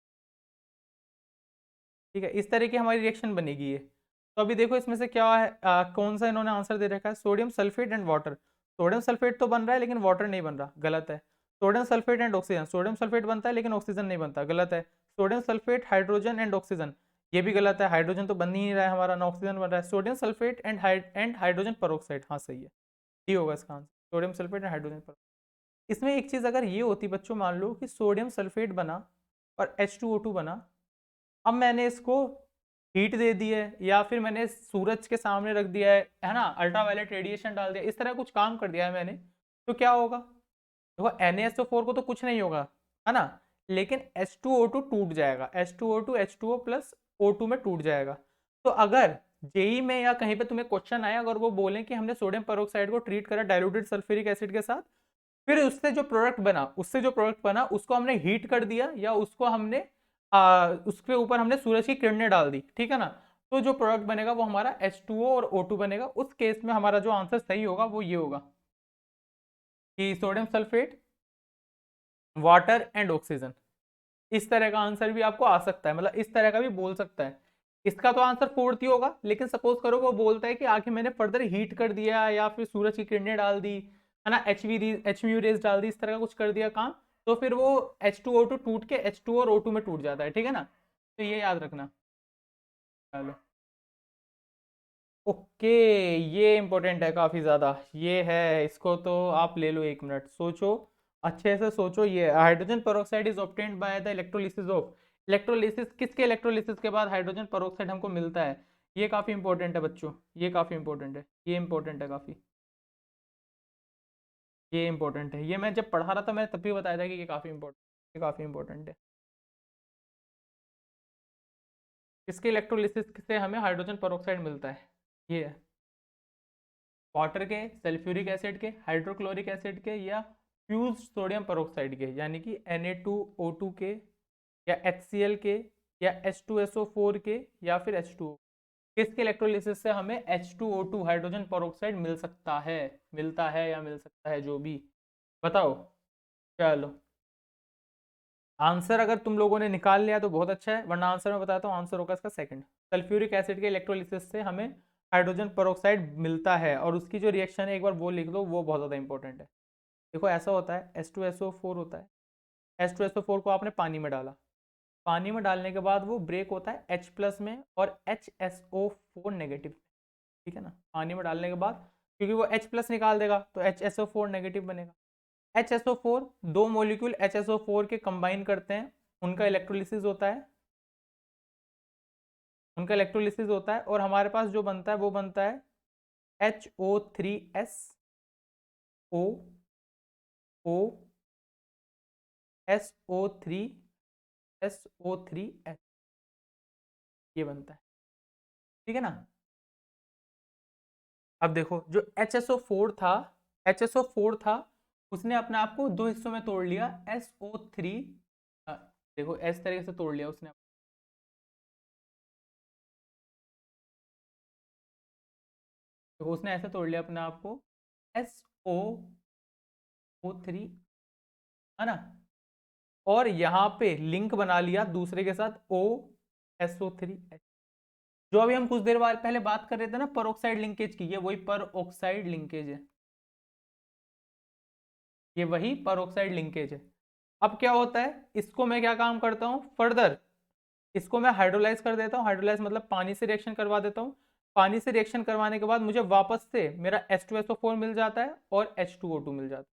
ठीक है। इस तरह की हमारी रिएक्शन बनेगी ये। तो अभी देखो इसमें से क्या है, कौन सा इन्होंने आंसर दे रखा है, sodium sulphate and water. Sodium sulphate तो बन रहा है लेकिन वाटर नहीं बन रहा, गलत है। Sodium sulphate and oxygen, sodium sulphate बनता है लेकिन ऑक्सीजन नहीं बनता, गलत है। Sodium sulphate hydrogen and oxygen, ये भी गलत है, हाइड्रोजन तो बन ही नहीं रहा है हमारा, ना ऑक्सीजन बन रहा है। Sodium sulphate and hydrogen peroxide, हाँ सही है, ये होगा इसका answer, sodium sulphate and hydrogen peroxide. इसमें एक चीज अगर ये होती बच्चों, मान लो कि सोडियम सल्फेट बना और H2O2 बना, अब मैंने इसको हीट दे दी है या फिर मैंने सूरज के सामने रख दिया है ना, अल्ट्रावायलेट रेडिएशन डाल दिया, इस तरह कुछ काम कर दिया है मैंने, तो क्या होगा, देखो NaSO4 को तो कुछ नहीं होगा, है ना, लेकिन H2O2 टूट जाएगा, H2O2 H2O प्लस O2 में टूट जाएगा। तो अगर जेई में या कहीं पे तुम्हें क्वेश्चन आया, अगर वो बोलें कि हमने सोडियम पेरोक्साइड को ट्रीट करा डाइल्यूटेड सल्फ्यूरिक एसिड के साथ, फिर उससे जो प्रोडक्ट बना उसको हमने हीट कर दिया या उसको हमने उसके ऊपर हमने सूरज की किरणें डाल दी, ठीक है ना, तो जो प्रोडक्ट बनेगा वो हमारा H2O और O2 बनेगा। उस केस में हमारा जो आंसर सही होगा वो ये होगा कि sodium sulphate, water and oxygen. इस तरह का आंसर भी आपको आ सकता है, मतलब इस तरह का भी बोल सकता है। इसका तो आंसर फोर्थ ही होगा, लेकिन सपोज करो वो बोलता है कि आखिर मैंने फर्दर हीट कर दिया या फिर सूरज की किरणें डाल दी, है ना, एचवी रेज डाल दी, इस तरह का कुछ कर दिया काम, तो फिर वो H2O2 टूट के H2 और O2 में टूट जाता है, ठीक है ना। तो ये याद रखना। चलो ओके, ये इंपॉर्टेंट है काफी ज्यादा, ये है, इसको तो आप ले लो, 1 मिनट सोचो, अच्छे से सोचो। ये hydrogen peroxide is obtained by the electrolysis of, electrolysis किसके, इलेक्ट्रोलिसिस के बाद हाइड्रोजन पेरोक्साइड हमको मिलता है। ये काफी इंपॉर्टेंट है बच्चों, ये काफी इंपॉर्टेंट है, ये इंपॉर्टेंट है काफी, ये इंपॉर्टेंट है। ये मैं जब पढ़ा रहा था मैंने तब भी बताया था कि ये काफी इंपॉर्टेंट है। इसके इलेक्ट्रोलिसिस से हमें हाइड्रोजन पेरोक्साइड मिलता है, ये है। वाटर के, सल्फ्यूरिक एसिड के, हाइड्रोक्लोरिक एसिड के, या फ्यूज सोडियम पेरोक्साइड के, यानी कि Na2O2 के, या HCl के, या H2SO4 के, या फिर H2O, किसके इलेक्ट्रोलिसिस से हमें H2O2 हाइड्रोजन पेरोक्साइड मिल सकता है, मिलता है या मिल सकता है, जो भी बताओ। चलो आंसर अगर तुम लोगों ने निकाल लिया तो बहुत अच्छा है, वरना आंसर मैं बताता हूँ, आंसर होगा इसका सेकंड। सल्फ्यूरिक एसिड के इलेक्ट्रोलिसिस से हमें हाइड्रोजन पेरोक्साइड मिलता है, और उसकी जो रिएक्शन है एक बार वो लिख लो, वो बहुत ज़्यादा इंपॉर्टेंट है। देखो ऐसा होता है, H2SO4 होता है, H2SO4 को आपने पानी में डाला, पानी में डालने के बाद वो ब्रेक होता है H+ में और HSO4 नेगेटिव, ठीक है ना। पानी में डालने के बाद क्योंकि वो H+ निकाल देगा तो HSO4 नेगेटिव बनेगा। HSO4, दो मॉलिक्यूल HSO4 के कंबाइन करते हैं, उनका इलेक्ट्रोलिसिस होता है, और हमारे पास जो बनता है वो बनता है HO3SO4SO3H, ये बनता है, ठीक है ना। अब देखो जो HSO4 था, उसने अपने आप को दो हिस्सों में तोड़ लिया, SO3। देखो इस तरीके से तोड़ लिया उसने। देखो उसने ऐसे तोड़ लिया अपने आप को, SO3, है ना, और यहाँ पे लिंक बना लिया दूसरे के साथ, OSO3H। जो अभी हम कुछ देर बाद पहले बात कर रहे थे ना परऑक्साइड लिंकेज की, ये वही परऑक्साइड लिंकेज है, ये वही परऑक्साइड लिंकेज है। अब क्या होता है, इसको मैं क्या काम करता हूँ फर्दर, इसको मैं हाइड्रोलाइज कर देता हूँ। हाइड्रोलाइज मतलब पानी से रिएक्शन करवा देता हूँ। पानी से रिएक्शन करवाने के बाद मुझे वापस से मेरा H2SO4 मिल जाता है और H2O2 मिल जाता है,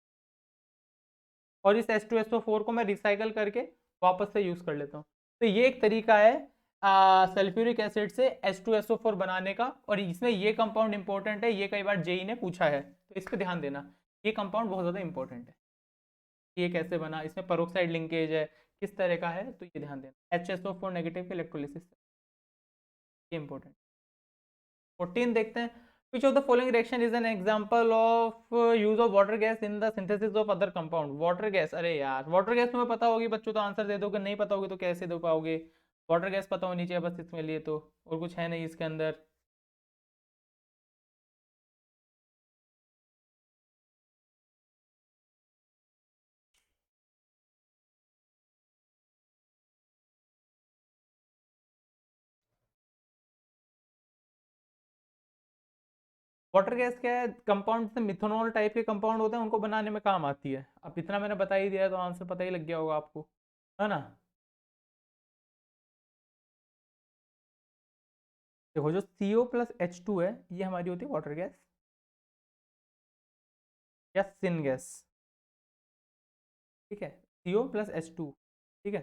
और इस H2SO4 को मैं रिसाइकल करके वापस से यूज कर लेता हूँ। तो ये एक तरीका है सल्फ्यूरिक एसिड से H2SO4 बनाने का, और इसमें ये कंपाउंड इंपॉर्टेंट है, ये कई बार जेई ने पूछा है, तो इस पर ध्यान देना। ये कंपाउंड बहुत ज्यादा इंपॉर्टेंट है, ये कैसे बना, इसमें पेरोक्साइड लिंकेज है, किस तरह का है, तो ये ध्यान देना। HSO4 नेगेटिव के इलेक्ट्रोलिसिस, ये इंपॉर्टेंट। 14 देखते हैं। विच of the following reaction is an example of use of water gas in the synthesis of other compound. Water gas, अरे यार वाटर गैस तुम्हें पता होगी बच्चों, तो आंसर दे दोगे, नहीं पता होगी तो कैसे दे पाओगे। वाटर गैस पता होनी चाहिए बस इसमें लिए तो, और कुछ है नहीं इसके अंदर। वाटर गैस क्या है, कंपाउंड से मिथेनॉल टाइप के कंपाउंड होते हैं, उनको बनाने में काम आती है। अब इतना मैंने बता ही दिया है तो आंसर पता ही लग गया होगा आपको, है ना। देखो जो CO+H2 है, ये हमारी होती है वाटर गैस या सिन गैस, ठीक है। CO+H2, ठीक है।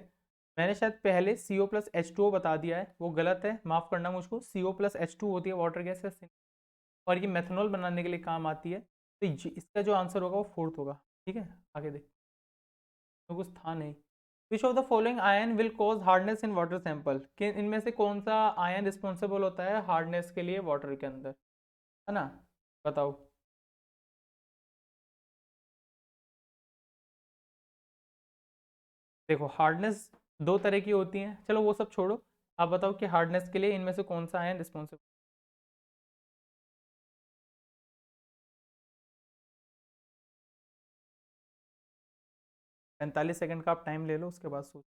मैंने शायद पहले CO+H2O बता दिया है, वो गलत है, माफ करना मुझको। CO+H2 होती है वाटर गैस या सिन, और ये मेथनॉल बनाने के लिए काम आती है। तो इसका जो आंसर होगा वो फोर्थ होगा, ठीक है। आगे देख, तो कुछ था नहीं। विच of the following ion will cause hardness in water sample, कि इनमें से कौन सा आयन रिस्पॉन्सिबल होता है हार्डनेस के लिए वाटर के अंदर, है ना, बताओ। देखो हार्डनेस दो तरह की होती हैं, चलो वो सब छोड़ो। आप बताओ कि हार्डनेस के लिए इनमें से कौन सा आयन रिस्पॉन्सिबल। 45 सेकंड का आप टाइम ले लो, उसके बाद सोच।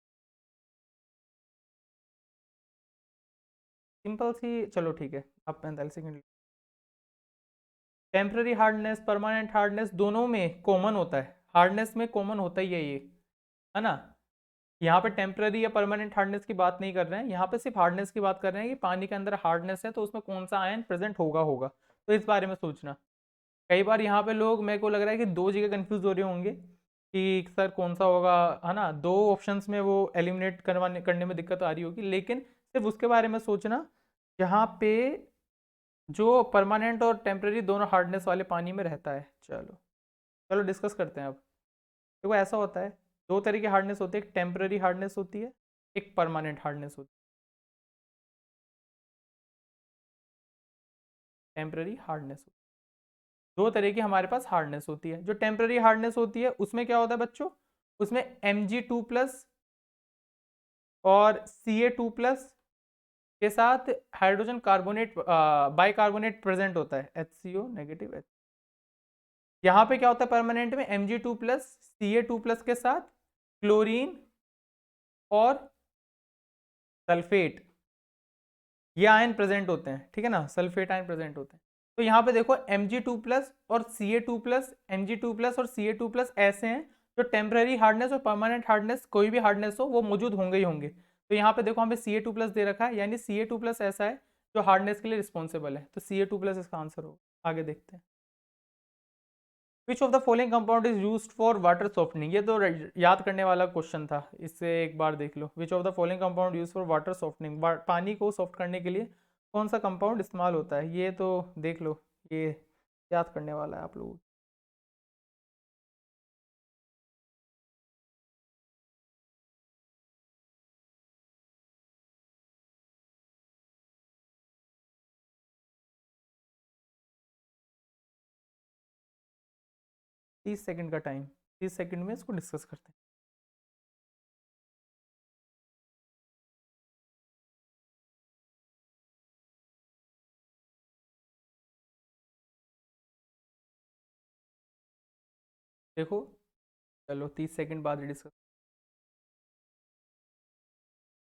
सिंपल सी, चलो ठीक है, आप 45 second. Temporary hardness, permanent hardness, दोनों में कॉमन होता है, हार्डनेस में कॉमन होता ही है ये, है ना। यहाँ पे टेम्पररी या परमानेंट हार्डनेस की बात नहीं कर रहे हैं, यहाँ पे सिर्फ हार्डनेस की बात कर रहे हैं कि पानी के अंदर हार्डनेस है तो उसमें कौन सा आयन प्रेजेंट होगा होगा, तो इस बारे में सोचना। कई बार यहाँ पे लोग, मेरे को लग रहा है कि दो जगह कंफ्यूज हो रहे होंगे कि सर कौन सा होगा, है ना, दो ऑप्शंस में वो एलिमिनेट करवाने करने में दिक्कत आ रही होगी, लेकिन सिर्फ उसके बारे में सोचना जहाँ पे जो परमानेंट और टेम्परेरी दोनों हार्डनेस वाले पानी में रहता है। चलो, चलो डिस्कस करते हैं अब। देखो ऐसा होता है, दो तरह की हार्डनेस होती है, एक टेम्परेरी हार्डनेस होती है, एक परमानेंट हार्डनेस होती है। टेम्परेरी हार्डनेस, दो तरह की हमारे पास हार्डनेस होती है। जो टेम्परेरी हार्डनेस होती है उसमें क्या होता है बच्चों, उसमें Mg2+ और Ca2+ के साथ हाइड्रोजन कार्बोनेट, बाइकार्बोनेट प्रेजेंट होता है, HCO नेगेटिव। यहाँ पे क्या होता है परमानेंट में, Mg2+ Ca2+ के साथ क्लोरीन और सल्फेट, ये आयन प्रेजेंट होते हैं, ठीक है ना, सल्फेट आयन प्रेजेंट होते हैं। तो यहाँ पे देखो Mg2+ और Ca2+, Mg2+ और Ca2+ ऐसे हैं जो टेम्पररी हार्डनेस और परमानेंट हार्डनेस, कोई भी हार्डनेस हो वो मौजूद होंगे ही होंगे। तो यहाँ पे देखो हमें Ca2+ दे रखा है, यानी Ca2+ ऐसा है जो हार्डनेस के लिए रिस्पॉन्सिबल है, तो Ca2+ इसका आंसर होगा। आगे देखते हैं। विच of the following compound is used for water softening, ये तो याद करने वाला क्वेश्चन था, इससे एक बार देख लो। Which of the following compound use for water softening, पानी को सॉफ्ट करने के लिए कौन सा कंपाउंड इस्तेमाल होता है, ये तो देख लो, ये याद करने वाला है आप लोगों को। 30 सेकंड का टाइम, 30 सेकंड में इसको डिस्कस करते हैं। देखो, चलो 30 सेकंड बाद डिस्कस।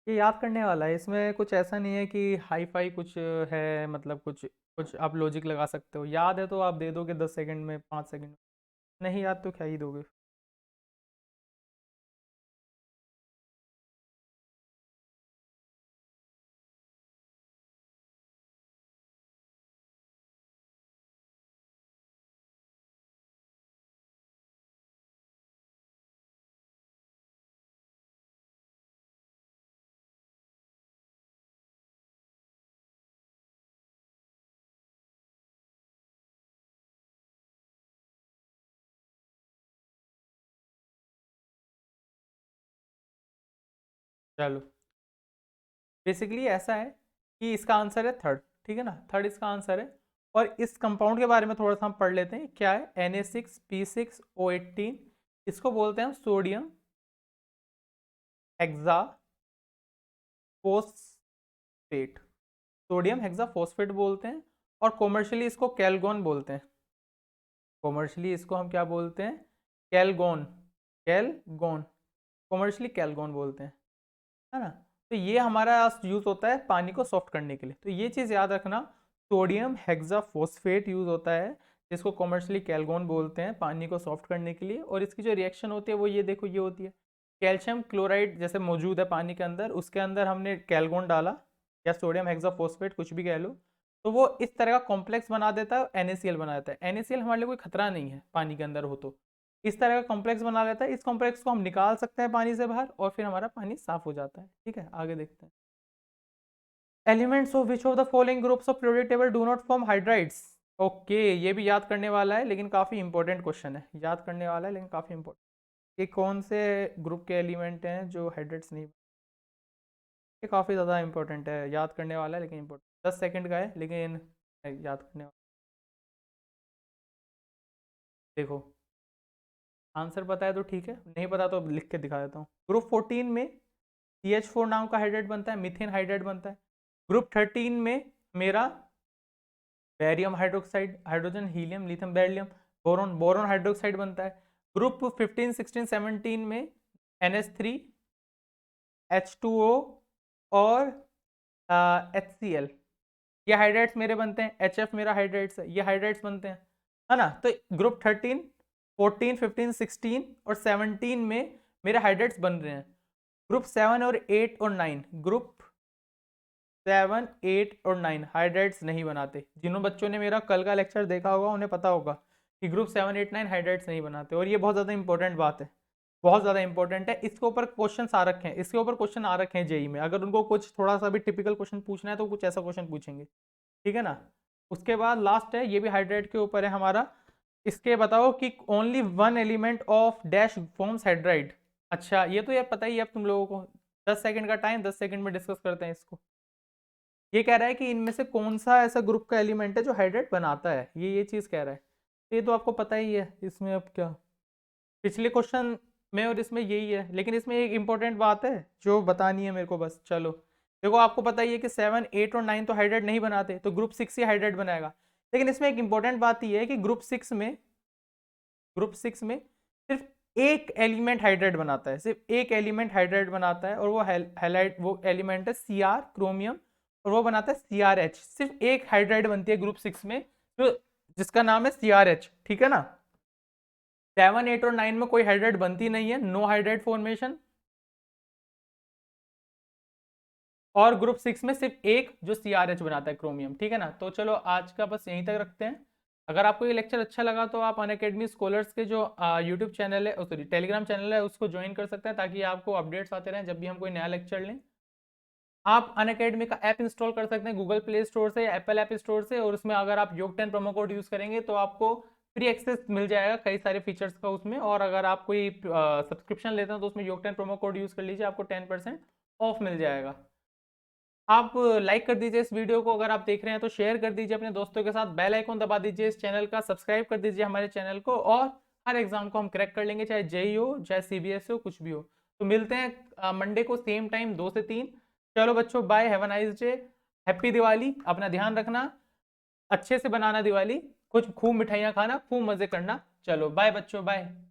ये याद करने वाला है, इसमें कुछ ऐसा नहीं है कि हाई फाई कुछ है, मतलब कुछ कुछ आप लॉजिक लगा सकते हो। याद है तो आप दे दोगे 10 सेकंड में, 5 सेकंड में। नहीं याद तो क्या ही दोगे। चलो, बेसिकली ऐसा है कि इसका आंसर है थर्ड, ठीक है ना, थर्ड इसका आंसर है। और इस कंपाउंड के बारे में थोड़ा सा हम पढ़ लेते हैं, क्या है Na6P6O18। इसको बोलते हैं sodium hexa phosphate, sodium hexa phosphate बोलते हैं। और कॉमर्शियली इसको कैलगोन बोलते हैं। कॉमर्शियली इसको हम क्या बोलते हैं? कैलगोन, कैलगोन, कॉमर्शियली कैलगोन बोलते हैं, है ना। तो ये हमारा यूज होता है पानी को सॉफ्ट करने के लिए, तो ये चीज़ याद रखना, सोडियम हेक्साफोस्फेट यूज होता है, जिसको कॉमर्शियली कैलगोन बोलते हैं, पानी को सॉफ्ट करने के लिए। और इसकी जो रिएक्शन होती है वो ये देखो, ये होती है कैल्शियम क्लोराइड जैसे मौजूद है पानी के अंदर, उसके अंदर हमने कैलगोन डाला या सोडियम हेक्साफोस्फेट कुछ भी कह लो, तो वो इस तरह का कॉम्प्लेक्स बना देता है, NaCl बना देता है। NaCl हमारे लिए कोई खतरा नहीं है पानी के अंदर हो तो, इस तरह का कॉम्प्लेक्स बना लेता है। इस कॉम्प्लेक्स को हम निकाल सकते हैं पानी से बाहर और फिर हमारा पानी साफ हो जाता है। ठीक है, आगे देखते हैं। Elements of which of the following groups of periodic table do not form hydrides. Okay, ये भी याद करने वाला है, लेकिन काफ़ी इंपॉर्टेंट क्वेश्चन है, याद करने वाला है लेकिन काफ़ी इंपॉर्टेंट। ये कौन से ग्रुप के एलिमेंट हैं जो हाइड्रेट्स नहीं? ये काफ़ी ज़्यादा इंपॉर्टेंट है, याद करने वाला है लेकिन इंपॉर्टेंट, 10 सेकंड का है लेकिन याद करने वाला। देखो, आंसर पता है तो ठीक है, नहीं पता तो लिख के दिखा देता हूँ। ग्रुप 14 में CH4 नाम का हाइड्रेट बनता है, मीथेन हाइड्रेट बनता है। ग्रुप 13 में मेरा barium hydroxide, hydrogen helium lithium beryllium, boron, boron hydroxide बनता है। ग्रुप 15 16 17 में NH3 H2O और HCl, ये हाइड्रेट्स मेरे बनते हैं। HF मेरा हाइड्रेट्स है, ये हाइड्रेट्स बनते हैं, है ना। तो ग्रुप 13 14 15 16 और 17 में मेरे हाइड्रेट्स बन रहे हैं। ग्रुप 7 और 8 और 9, ग्रुप 7 8 और 9 हाइड्रेट्स नहीं बनाते। जिन बच्चों ने मेरा कल का लेक्चर देखा होगा उन्हें पता होगा कि ग्रुप 7 8 9 हाइड्रेट्स नहीं बनाते, और ये बहुत ज़्यादा इंपॉर्टेंट बात है, बहुत ज़्यादा इंपॉर्टेंट है। इसके ऊपर क्वेश्चन आ रखे हैं, इसके ऊपर क्वेश्चन आ रखे हैं जेई में, अगर उनको कुछ थोड़ा सा भी टिपिकल क्वेश्चन पूछना है तो कुछ ऐसा क्वेश्चन पूछेंगे, ठीक है ना। उसके बाद लास्ट है, ये भी हाइड्रेट के ऊपर है हमारा। इसके बताओ कि only one element of dash forms hydride. अच्छा, ये तो यार पता ही है अब तुम लोगों को। 10 सेकंड का टाइम, 10 सेकंड में डिस्कस करते हैं इसको। ये कह रहा है कि इनमें से कौन सा ऐसा ग्रुप का एलिमेंट है जो हाइड्रेट बनाता है, ये चीज कह रहा है। ये तो आपको पता ही है, इसमें अब क्या, पिछले क्वेश्चन में और इसमें यही है, लेकिन इसमें एक इंपॉर्टेंट बात है जो बतानी है मेरे को बस। चलो देखो, आपको पता ही है कि 7 8 और 9 तो हाइड्रेट नहीं बनाते, तो ग्रुप 6 ही हाइड्रेट बनाएगा। लेकिन इसमें एक इंपॉर्टेंट बात यह है कि ग्रुप 6 में सिर्फ एक एलिमेंट हाइड्रेट बनाता है, सिर्फ एक एलिमेंट हाइड्रेट बनाता है, और वो हाइलाइट वो एलिमेंट है Cr, क्रोमियम, और वो बनाता है CrH। सिर्फ एक हाइड्राइड बनती है ग्रुप 6 में, तो जिसका नाम है CrH, ठीक है ना। 7 8 और 9 में कोई हाइड्रेट बनती नहीं है, नो हाइड्रेट फॉर्मेशन। और ग्रुप 6 में सिर्फ एक जो CrH बनाता है, क्रोमियम, ठीक है ना। तो चलो आज का बस यहीं तक रखते हैं। अगर आपको ये लेक्चर अच्छा लगा तो आप अनअकैडमी स्कॉलर्स के जो यूट्यूब चैनल है, सॉरी टेलीग्राम चैनल है, उसको ज्वाइन कर सकते हैं, ताकि आपको अपडेट्स आते रहें जब भी हम कोई नया लेक्चर लें। आप अनअकैडमी का ऐप इंस्टॉल कर सकते हैं गूगल प्ले स्टोर से या एप्पल ऐप स्टोर से, और उसमें अगर आप योग 10 प्रोमो कोड यूज़ करेंगे तो आपको फ्री एक्सेस मिल जाएगा कई सारे फीचर्स का उसमें। और अगर आप कोई सब्सक्रिप्शन लेते हैं तो उसमें योग 10 प्रोमो कोड यूज़ कर लीजिए, आपको 10% ऑफ मिल जाएगा। आप लाइक कर दीजिए इस वीडियो को, अगर आप देख रहे हैं तो शेयर कर दीजिए अपने दोस्तों के साथ, बेल आइकन दबा दीजिए, इस चैनल का सब्सक्राइब कर दीजिए हमारे चैनल को, और हर एग्जाम को हम क्रैक कर लेंगे, चाहे जेई हो चाहे सीबीएसई हो कुछ भी हो। तो मिलते हैं मंडे को सेम टाइम 2 से 3। चलो बच्चों bye, have a nice day, happy Diwali, अपना ध्यान रखना, अच्छे से बनाना दिवाली, कुछ खूब मिठाइयाँ खाना, खूब मजे करना। चलो बाय बच्चों, बाय।